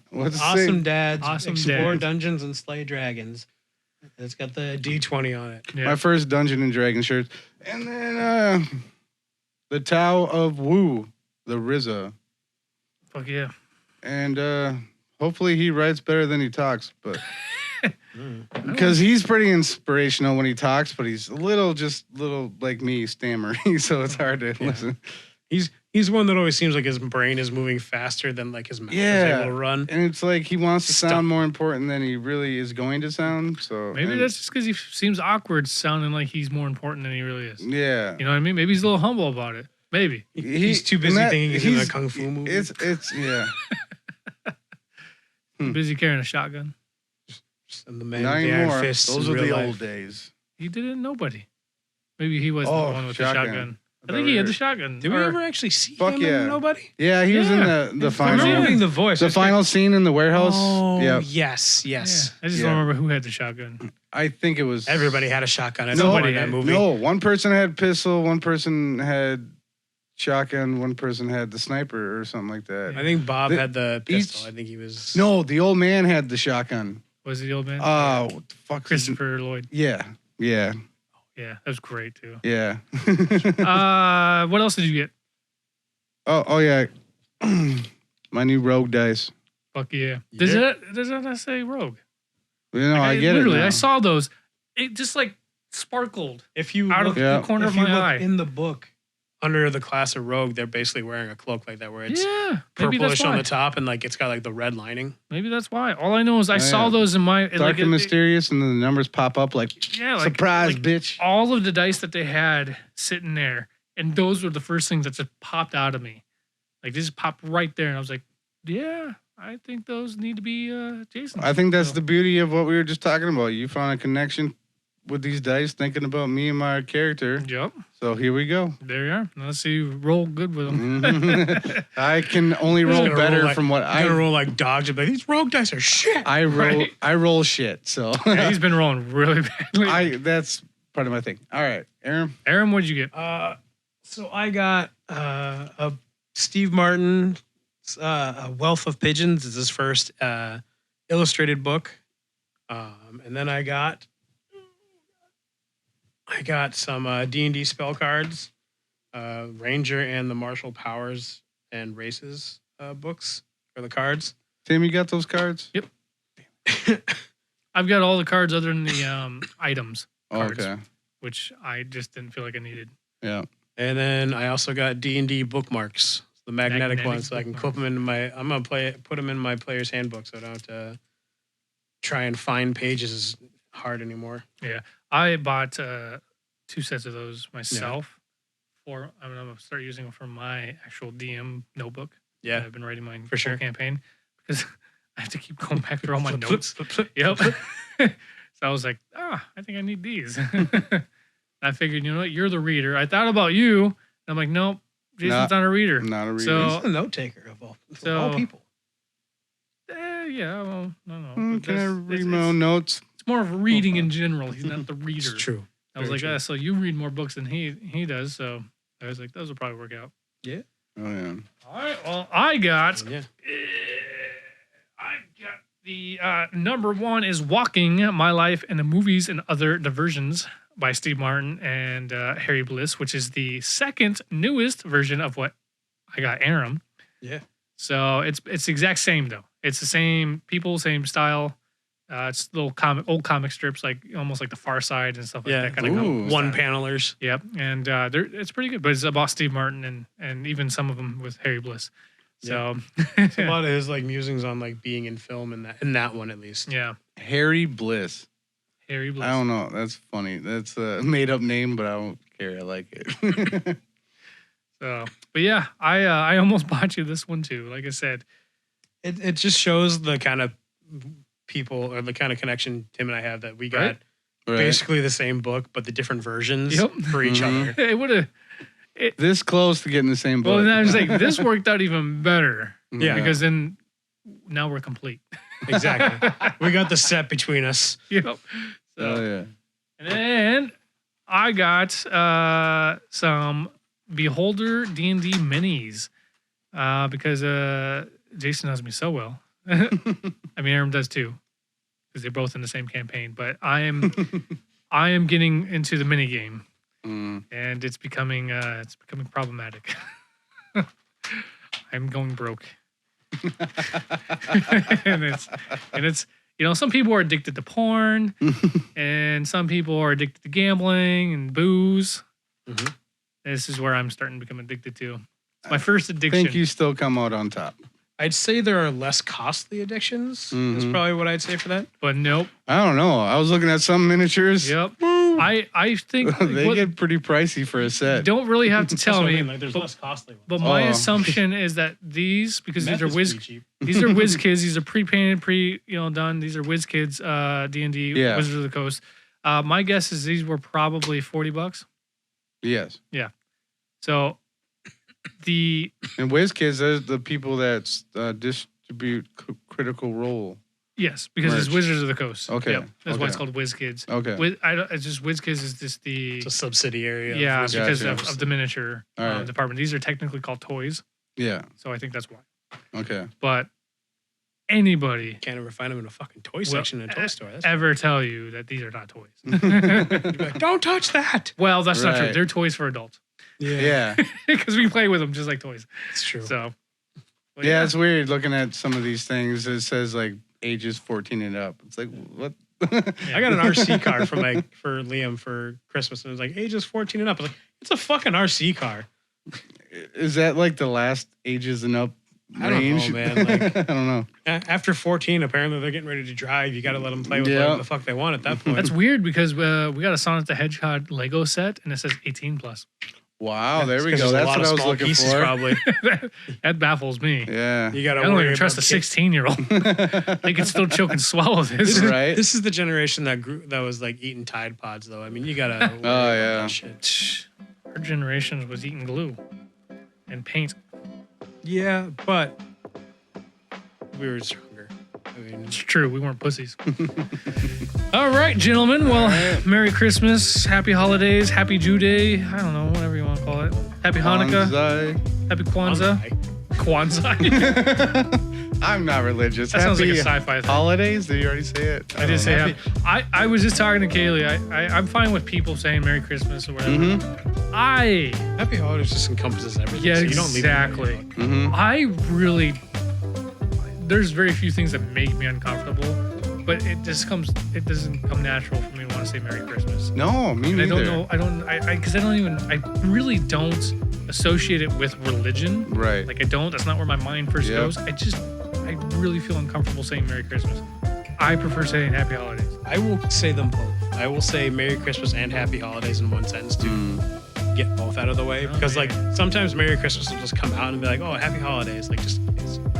What's it Awesome say? dads Awesome explore dads. dungeons and slay dragons. It's got the D20 on it. Yeah. My first Dungeon and Dragon shirt, and then the Tao of Wu, the RZA, Fuck yeah. and hopefully he writes better than he talks, but. Mm. Because he's pretty inspirational when he talks, but he's little like me, stammery, so it's hard to listen. He's one that always seems like his brain is moving faster than like his mouth is Yeah. able to run. And it's like he wants to Stuff. sound more important than he really is going to sound. So Maybe and- that's just because he seems awkward, sounding like he's more important than he really is. yeah. You know what I mean? Maybe he's a little humble about it. Maybe. He's too busy thinking he's in a kung fu movie. It's yeah. Busy carrying a shotgun. And the man Not with the iron anymore. fists Those in are real the life. old days. He didn't nobody. Maybe he was Oh, the one with shotgun. the shotgun. I think he had the shotgun. Did we ever actually see Fuck him yeah. in Nobody? Yeah, he was in Yeah. the I final remember being the voice. the final scene in the warehouse. Oh, Yeah, yes. Yeah. I just Yeah. don't remember who had the shotgun. I think it was Everybody had a shotgun at No, some point in that movie. No, one person had pistol, one person had shotgun, one person had the sniper or something like that. I think Bob The- had the pistol. each- I think he was. No, the old man had the shotgun. Was it the old man? What the fuck? Christopher Lloyd. Yeah, yeah, Yeah, that was great too. yeah. What else did you get? oh yeah. My new rogue dice. Fuck yeah. Yeah. Does that say Rogue? You know, I get literally, it. Now. I saw those. It just like sparkled If you out look, of Yeah. the corner if of you my look eye. in the book, under the class of Rogue, they're basically wearing a cloak like that, where it's Yeah, maybe that's purplish on why. the top and like it's got like the red lining. Maybe that's why. All I know is I Oh, saw yeah. those in my Dark and mysterious, and then the numbers pop up like Yeah, like surprise, like bitch. all of the dice that they had sitting there, and those were the first things that just popped out of me. Like they just popped right there, and I was like, yeah, I think those need to be Jason. I think that's the beauty of what we were just talking about. You found a connection with these dice, thinking about me and my character. Yep, So here we go. there you are. Now let's see you roll good with them. Mhm. I can only roll gonna better roll like- from what I'm gonna I roll like dogs. But these Rogue dice are shit. I roll. Right. I roll shit. So Yeah, he's been rolling really badly. that's part of my thing. All right, Aaron. Aaron, what'd you get? So I got a Steve Martin, A Wealth of Pigeons is his first illustrated book, and then I got some D&D spell cards, Ranger and the Martial Powers and Races books for the cards. Tim, you got those cards? I've got all the cards other than the items, Oh, cards. okay. which I just didn't feel like I needed. Yeah. And then I also got D&D bookmarks, the magnetic Magnetic ones, so I can clip them into my. I'm gonna put them in my player's handbook, so I don't have to try and find pages as hard anymore. I bought 2 sets of those myself. I'm gonna start using them for my actual DM notebook. Yeah, I've been writing my for sure. campaign because I have to keep going back through all my Flip, flip, notes. flip, flip, Yep. flip. So I was like, I think I need these. I figured, you know what, you're the reader. I thought about you. And I'm like, nope, Jason's not a reader. I'm not a reader. So- He's the note taker of all people. Yeah, well, no. But Can I that's- read it's- my own notes? It's more of reading in general. He's not the reader. It's true. I was Very like, true. so you read more books than he does. So I was like, those will probably work out. Oh yeah. All right. Well, I got Yeah. the number 1 is Walking My Life in the Movies and Other Diversions by Steve Martin and Harry Bliss, which is the second newest version of what I got Aram. Yeah. So it's the exact same though. It's the same people, same style. It's little old comic strips, like almost like the Far Side and stuff like Yeah. that. Kind of Ooh. One panelers. Yep, and it's pretty good. But it's about Steve Martin and even some of them with Harry Bliss. So It's a lot of his like musings on like being in film in that one at least. yeah, Harry Bliss. Harry Bliss. I don't know. That's funny. That's a made up name, but I don't care. I like it. So, but yeah, I almost bought you this one too. Like I said, It just shows the kind of people or the kind of connection Tim and I have that we got Right. Right. basically the same book, but the different versions Yep. for each Mhm. other. it would have. This close to getting the same book. Well, then I was like, this worked out even better Yeah. because then now we're complete. Exactly. We got the set between us. Yep. So, Oh yeah. and then I got some Beholder D&D minis because Jason knows me so well. I mean, Aaron does too, because they're both in the same campaign. But I am getting into the mini game, and it's becoming problematic. I'm going broke, and it's some people are addicted to porn, and some people are addicted to gambling and booze. Mhm. This is where I'm starting to become addicted to. It's my first addiction. Think you still come out on top. I'd say there are less costly addictions. Is Mhm. probably what I'd say for that. But nope. I don't know. I was looking at some miniatures. Yep. Woo. I think They what- get pretty pricey for a you set. don't really have to tell me. Like there's but, less costly ones. but my Oh. assumption is that these, because Meth these are is whiz, pretty cheap. these are whiz kids. These are pre-painted, done. These are whiz kids. D&D Yeah. Wizards of the Coast. My guess is these were probably $40. Yes. So the And WizKids, those the people that distribute Critical Role. yes, because it's Merch. Wizards of the Coast. Okay, Yep. That's why it's okay. called WizKids. Okay. It's just WizKids is just the It's a subsidiary. Of yeah Wizards because Gotcha. of the miniature All right. department. These are technically called toys, Yeah. so I think that's why. Okay. But anybody Can't ever find them in a fucking toy will section in a toy store. That's ever tell you that these are not toys? You'd be like, don't touch that. Well, that's not true. Right. They're toys for adults Yeah. because we play with them just like toys. it's true. So but Yeah, it's weird looking at some of these things. It says like ages 14 and up. It's like, what? I got an RC car for Liam for Christmas, and it was like ages 14 and up. I was like, it's a fucking RC car. Is that like the last ages and up I don't know, range? man, like- I don't know. After 14, apparently they're getting ready to drive. You got to let them play with Yeah. whatever the fuck they want at that point. that's weird because we got a Sonic the Hedgehog Lego set and it says 18 plus. Wow, there we Because go. there's a That's lot what of I was small looking pieces, for. Probably. That baffles me. Yeah. You got to I don't worry even trust a about kids. 16-year-old. They can still choke and swallow this. This is, Right. this is the generation that was like eating Tide Pods, though. I mean, you gotta. worry about yeah. that shit. Our generation was eating glue and paint. Yeah, but we were stronger. I mean, It's true. We weren't pussies. All right, gentlemen. Well, Merry Christmas, Happy Holidays, Happy Jew Day. I don't know, whatever you want to call it. Happy Hanukkah, Bonsai. Happy Kwanzaa. Kwanzaa. I'm not religious. That sounds like a Happy sci-fi thing. holidays? Did you already say it? I did say happy. I was just talking to Kaylee. I'm fine with people saying Merry Christmas or whatever. Mm-hmm. Happy Holidays just encompasses everything. Yeah, so you don't leave it exactly. alone. Mm-hmm. I really, there's very few things that make me uncomfortable, but it doesn't come natural for me to want to say Merry Christmas. No, me And I neither. don't know, because I really don't associate it with religion. Right. Like I don't, that's not where my mind first Yep. goes. I really feel uncomfortable saying Merry Christmas. I prefer saying Happy Holidays. I will say them both. I will say Merry Christmas and Happy Holidays in one sentence to Mm. get both out of the way. Oh, Because like yeah. sometimes Merry Christmas will just come out and be like, oh, Happy Holidays. Like just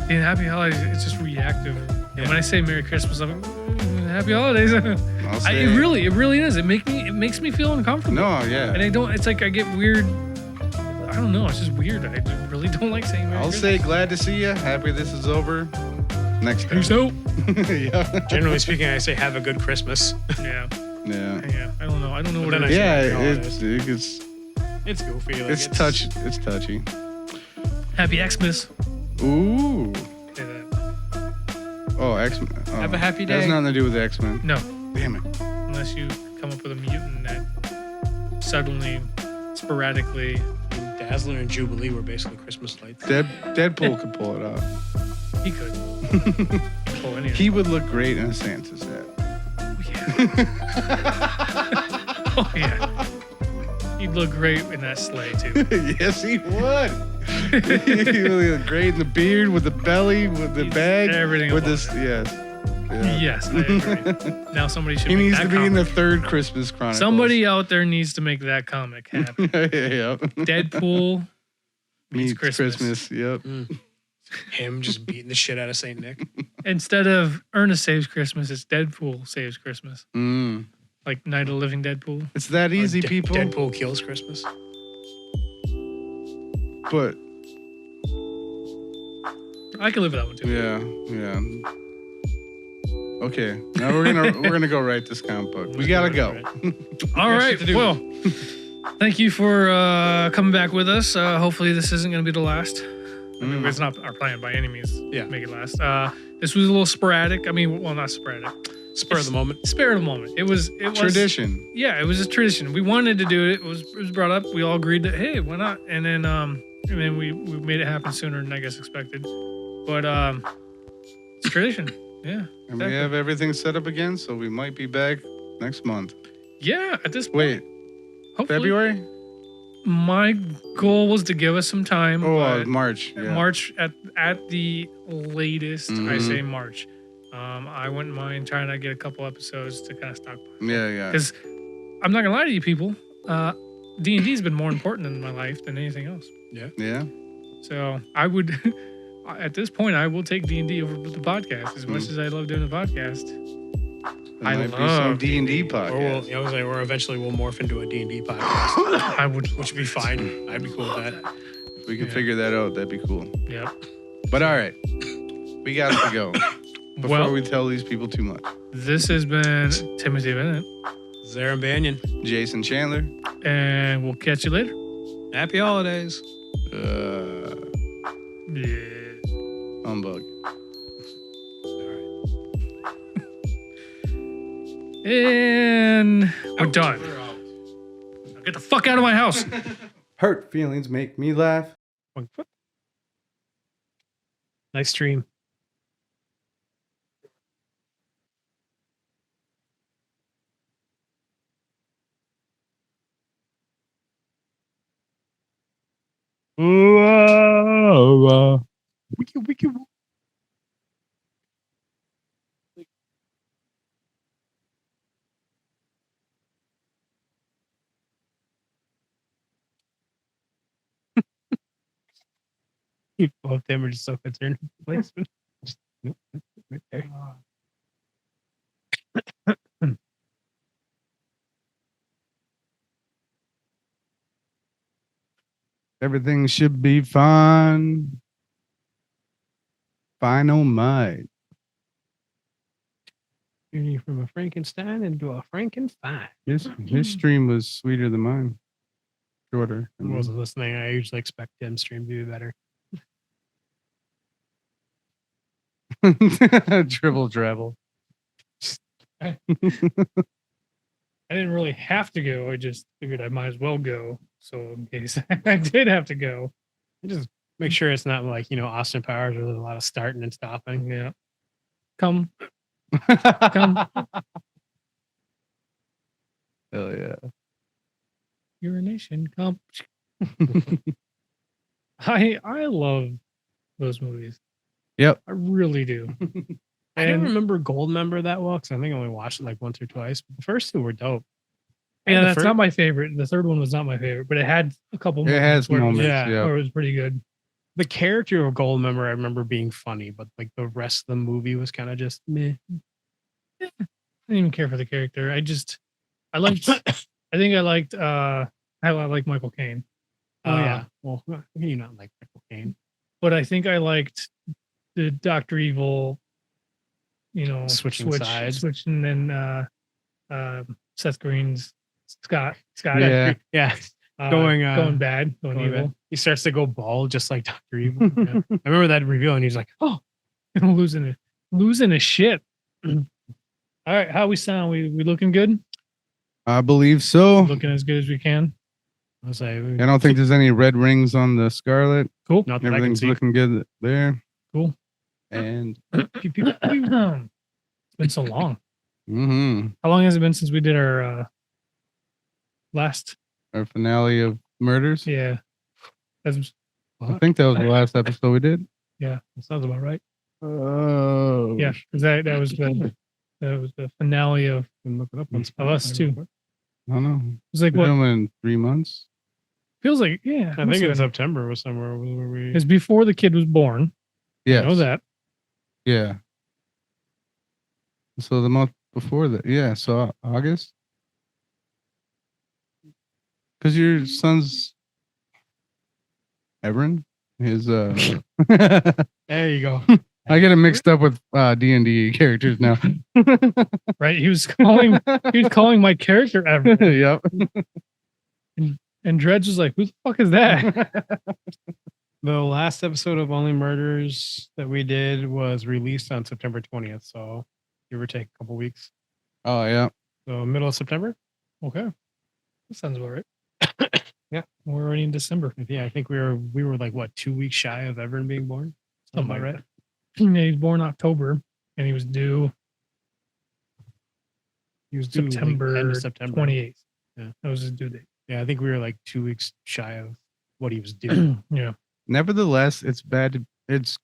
In Happy Holidays, it's just reactive. And Yeah. when I say Merry Christmas, I'm like, Happy Holidays. I'll say It really is. It makes me feel uncomfortable. No, yeah. And I don't. It's like I get weird. I don't know. It's just weird. I really don't like saying Merry I'll Christmas. say glad to see you. Happy this is over. Next time. Peace out. yeah. generally speaking, I say have a good Christmas. Yeah. Yeah. Yeah. I don't know. I don't know But what then it I is. say Happy Yeah, Holidays. it's It's goofy. Like, it's touchy. It's touchy. Happy Xmas. Ooh. Say that. Oh, X-Men. Oh. Have a happy Has day. nothing to do with X-Men. No, Damn it. unless you come up with a mutant that suddenly, sporadically, Dazzler and Jubilee were basically Christmas lights. Deadpool could pull it off. he could. Pull any of He would look great in a Santa's hat. Oh yeah. He'd look great in that sleigh too. Yes, he would. He would look great in the beard, with the belly, with the bag, everything with about this. Yes. Yeah. Yes, I agree. Now somebody should He make needs that to be in the comic. third Christmas Chronicles. Somebody out there needs to make that comic happen. yeah. Deadpool meets Meets Christmas. Yep. Him just beating the shit out of Saint Nick. Instead of Ernest Saves Christmas, it's Deadpool Saves Christmas. Mm. Like Night of the Living Deadpool. It's that easy, Or people. Deadpool kills Christmas. But I can live with that one too. yeah. Okay, now we're gonna go write this comic book. We gotta go. All Got right. shit to do. Well, thank you for coming back with us. Hopefully, this isn't going to be the last. I mean, it's not our plan by any means. Yeah. Make it last. This was a little sporadic. I mean, well, not sporadic. Spur of the moment. Spare of the moment. It was Tradition. Yeah, it was a tradition. We wanted to do it. It was brought up. We all agreed that hey, why not? And then we made it happen sooner than I guess expected. But it's tradition. Yeah. And we have everything set up again, so we might be back next month. Yeah. At this point, Wait, hopefully, February? My goal was to give us some time. Oh, but March. Yeah. March at the latest. I Mhm. say March. I wouldn't mind trying to get a couple episodes to kind of stockpile. Yeah. Because I'm not gonna lie to you people, D&D has been more important in my life than anything else. Yeah. So I would, at this point, I will take D&D over the podcast. As much as I love doing the podcast, There might be some D&D podcast. Or eventually we'll morph into a D&D podcast, which would be fine. I'd be cool with that. If we can figure that out, that'd be cool. Yep. But all right, we got to go before we tell these people too much. This has been Timothy Bennett. Zarin Banyan. Jason Chandler. And we'll catch you later. Happy holidays. Yeah. Humbug. And we're done. Get the fuck out of my house. Hurt feelings make me laugh. Nice stream. Wiki. Both of them are just so concerned with the placement. Just, nope, right there. Everything should be fine. Final might. Journey from a Frankenstein into a Frankenfine. His stream was sweeter than mine. Shorter. I wasn't listening. I usually expect Tim's stream to be better. Dribble drabble. I didn't really have to go. I just figured I might as well go. So in case I did have to go. Just make sure it's not like, Austin Powers where there's a lot of starting and stopping. Yeah. Come. Hell yeah. Urination. Come. I love those movies. Yep. I really do. I don't remember Goldmember that well because I think I only watched it like once or twice. But the first two were dope. Yeah, that's not my favorite. The third one was not my favorite, but it had a couple moments where it was pretty good. The character of Goldmember, I remember being funny, but like the rest of the movie was kind of just meh. Yeah, I didn't even care for the character. I liked Michael Caine. Oh yeah. Well, you not like Michael Caine. But I think I liked the Dr. Evil, switching sides. Switching then Seth Green's Scott. Yeah. Going bad, going evil. Bad. He starts to go bald just like Dr. Evil. Yeah. I remember that reveal and he's like, oh, losing his shit. All right, how we sound? We looking good? I believe so. Looking as good as we can. I don't think there's any red rings on the Scarlet. Cool. Everything's looking good there. Cool. And it's been so long. Mm-hmm. How long has it been since we did our finale of Murders? Yeah. I think that was the last episode we did. Yeah, that sounds about right. Oh. Yeah, because that was the finale of us too. I don't know. It was like what? In 3 months? Feels like, yeah. I think in September was somewhere where we. It's before the kid was born. Yeah. I know that. Yeah. So the month before that. Yeah. So August. Because your son's Everin. His There you go. I get it mixed up with D&D characters now. Right. He was calling my character Everin. Yep. And Dredge was like, who the fuck is that? The last episode of Only Murders that we did was released on September 20th. So give or take a couple weeks. Oh, yeah. So middle of September. Okay. That sounds about right. Yeah. We're already in December. Yeah. I think we were like, what, 2 weeks shy of Everin being born? Something like that. Yeah, he was born October and he was due. September, end of September 28th. Yeah. That was his due date. Yeah, I think we were like 2 weeks shy of what he was doing. Yeah. Nevertheless, it's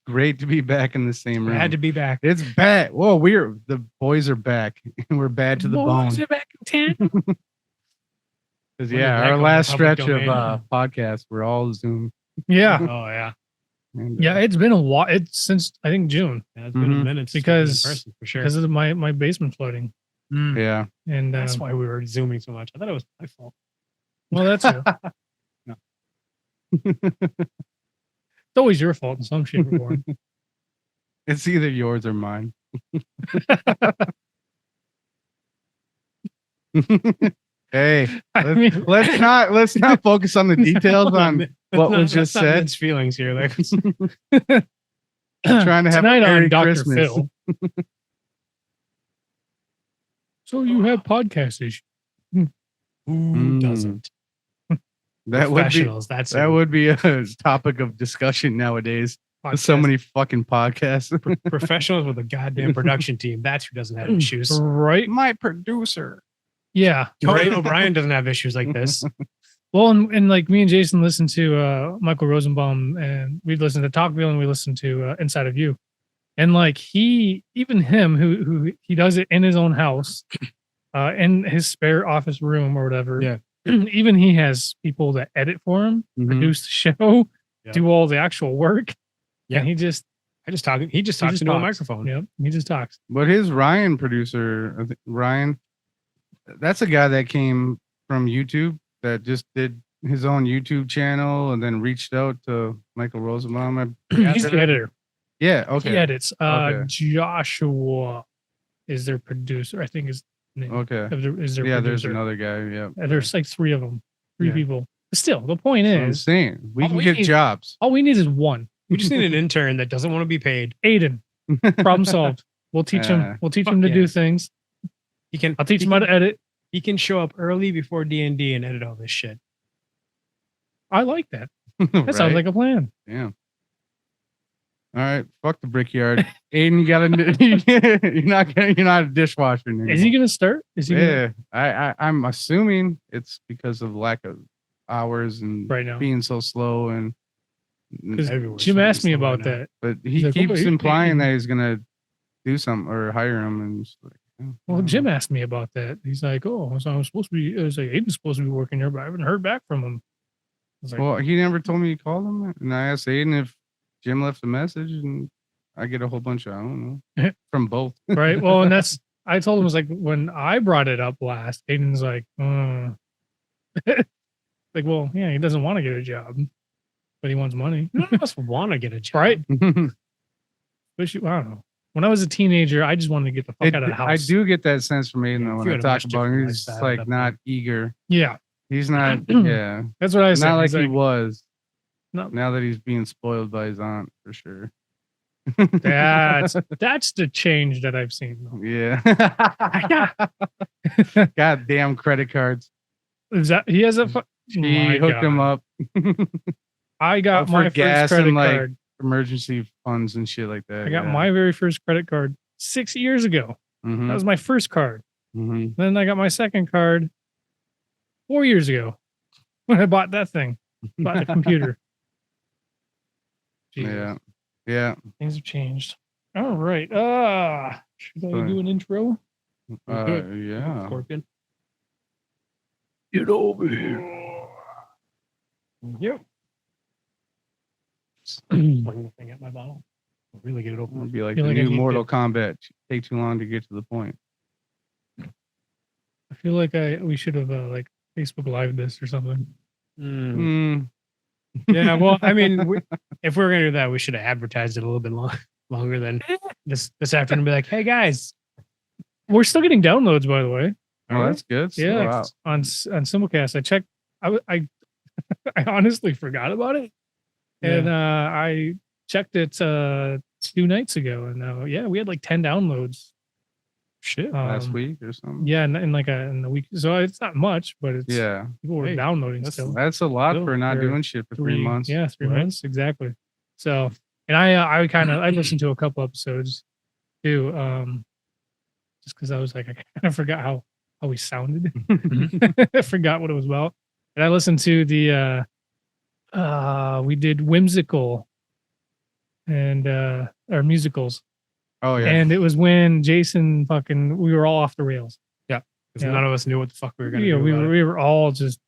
great to be back in the same room. I had to be back. It's back. Whoa, the boys are back. We're bad to the bone. Boys are back in town. Because our last stretch of podcasts were all Zoom. Yeah. Oh yeah. And, Yeah, it's been a while. It's since I think June Yeah, it's been a Mhm. minute since Because- we've been in person, for sure. because of my basement flooding. yeah. And That's why we were zooming so much. I thought it was my fault. well, that's it. It's always your fault in some shape or form. It's either yours or mine. Hey, I mean, let's not focus on the details on what was just said. It's feelings here. Like, Trying to have a tonight Merry on Dr. Christmas. Phil. So you have podcast issues. who Mm. doesn't? That would be Professionals. That's that who. would be a topic of discussion nowadays. There's so Podcast. many fucking podcasts. Professionals with a goddamn production team. That's who doesn't have issues. Right? My producer. Yeah. Conan O'Brien doesn't have issues like this. Well, and like me and Jason listened to Michael Rosenbaum, and we listened to Talkville, and we listened to Inside of You, and like even him who he does it in his own house, in his spare office room or whatever. Yeah. Even he has people that edit for him, Mhm. produce the show, Yeah. do all the actual work. Yeah. And he just He just talks into talks. a microphone. Yep. He just talks. But his Ryan producer, I think Ryan, that's a guy that came from YouTube that just did his own YouTube channel and then reached out to Michael Rosenbaum. He's the editor. Yeah, okay. He edits. Okay. Joshua is their producer. I think is name. Okay. Is their Yeah, there's producer. another guy. Yeah. There's like three of them, three Yeah. people. But still, the point That's what I'm is, saying. We all can we get need- jobs. all we need is one. We just need an intern that doesn't want to be paid. Aiden. Problem solved. We'll teach him. We'll teach him to fuck do yeah. things. He can. I'll teach he him how can- to edit. He can show up early before D&D and edit all this shit. I like that. That sounds like a plan. Yeah. All right. Fuck the brickyard. Aiden, you gotta. You're not a dishwasher anymore. Is he gonna start? Is he gonna, Yeah. I'm assuming it's because of lack of hours and right now? being so slow and. Because Everywhere's Jim fucking asked me slow about right now. that. But He's he like, keeps "Oh, he- implying that he's gonna do something or hire him, and it's like, oh, Well, I Jim don't asked me about that. He's like, "Oh, so I'm supposed to be." I was like, "Aiden's supposed to be working here, but I haven't heard back from him." I was like, know. Well, he never told me he called him, and I asked Aiden if Jim left a message, and I get a whole bunch of I don't know from both. right. Well, and that's I told him, it was like when I brought it up last. Aiden's like, like, well, yeah, he doesn't want to get a job, but he wants money, None of us want to get a job. right? But I don't know. When I was a teenager, I just wanted to get the fuck out of the house. I do get that sense from Aiden Yeah, though, if when you I had a talk much about him. different He's lifestyle, like that'd not eager. Yeah, He's not. Yeah, that's what I said. not like He's he like, was. No. Now that he's being spoiled by his aunt, for sure. that's the change that I've seen. Though. Yeah. God damn credit cards. Is that he has a? He My hooked him God. up. I got for my first gas credit and, like, card. Emergency funds and shit like that. I got yeah. my very first credit card 6 years ago. Mhm, That was my first card. mhm. Then I got my second card 4 years ago when I bought that thing, bought the computer. Jesus, Yeah. Yeah. things have changed. All right. Should I Fine. do an intro? Yeah. Scorpion. Get over here. Yep. Feel Pointing the thing at my bottle. I'll really get it It'll open. be like Feel the like I new need Mortal Kombat. Take too long to get to the point. I feel like we should have like Facebook Live this or something. Mm. Yeah, well, I mean, if we're gonna do that, we should have advertised it a little bit longer than this afternoon. Be like, hey guys, We're still getting downloads, by the way. Oh, that's good. So, Yeah, wow. on Simplecast. I checked. I honestly forgot about it, and I checked it 2 nights ago, and yeah, we had like 10 downloads. shit. Last week or something. Yeah, in a week. So it's not much, but it's Yeah. people were Hey, downloading that's- still. That's a lot Still, for not for doing shit for 3 months. Yeah, 3 Right. months exactly. So, and I listened to a couple episodes too, just because I was like I kind of forgot how we sounded. I forgot what it was about, and I listened to the we did whimsical and or musicals, Oh yeah. and it was when Jason we were all off the rails. Because yeah. none of us knew what the fuck we were gonna Yeah, do. we about it. were all just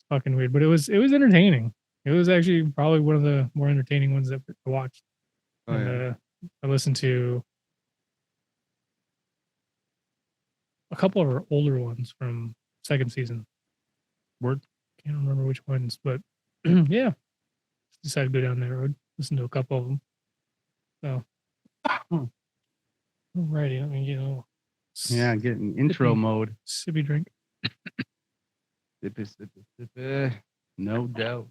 fucking weird, but it was entertaining. It was actually probably one of the more entertaining ones that I watched. Oh, And yeah. I listened to a couple of our older ones from second season. Word, can't remember which ones, but yeah, decided to go down that road. Listen to a couple of them. So, alrighty, let me get a little Yeah, getting intro mode. sippy drink. Sippy, sippy, sippy. No doubt.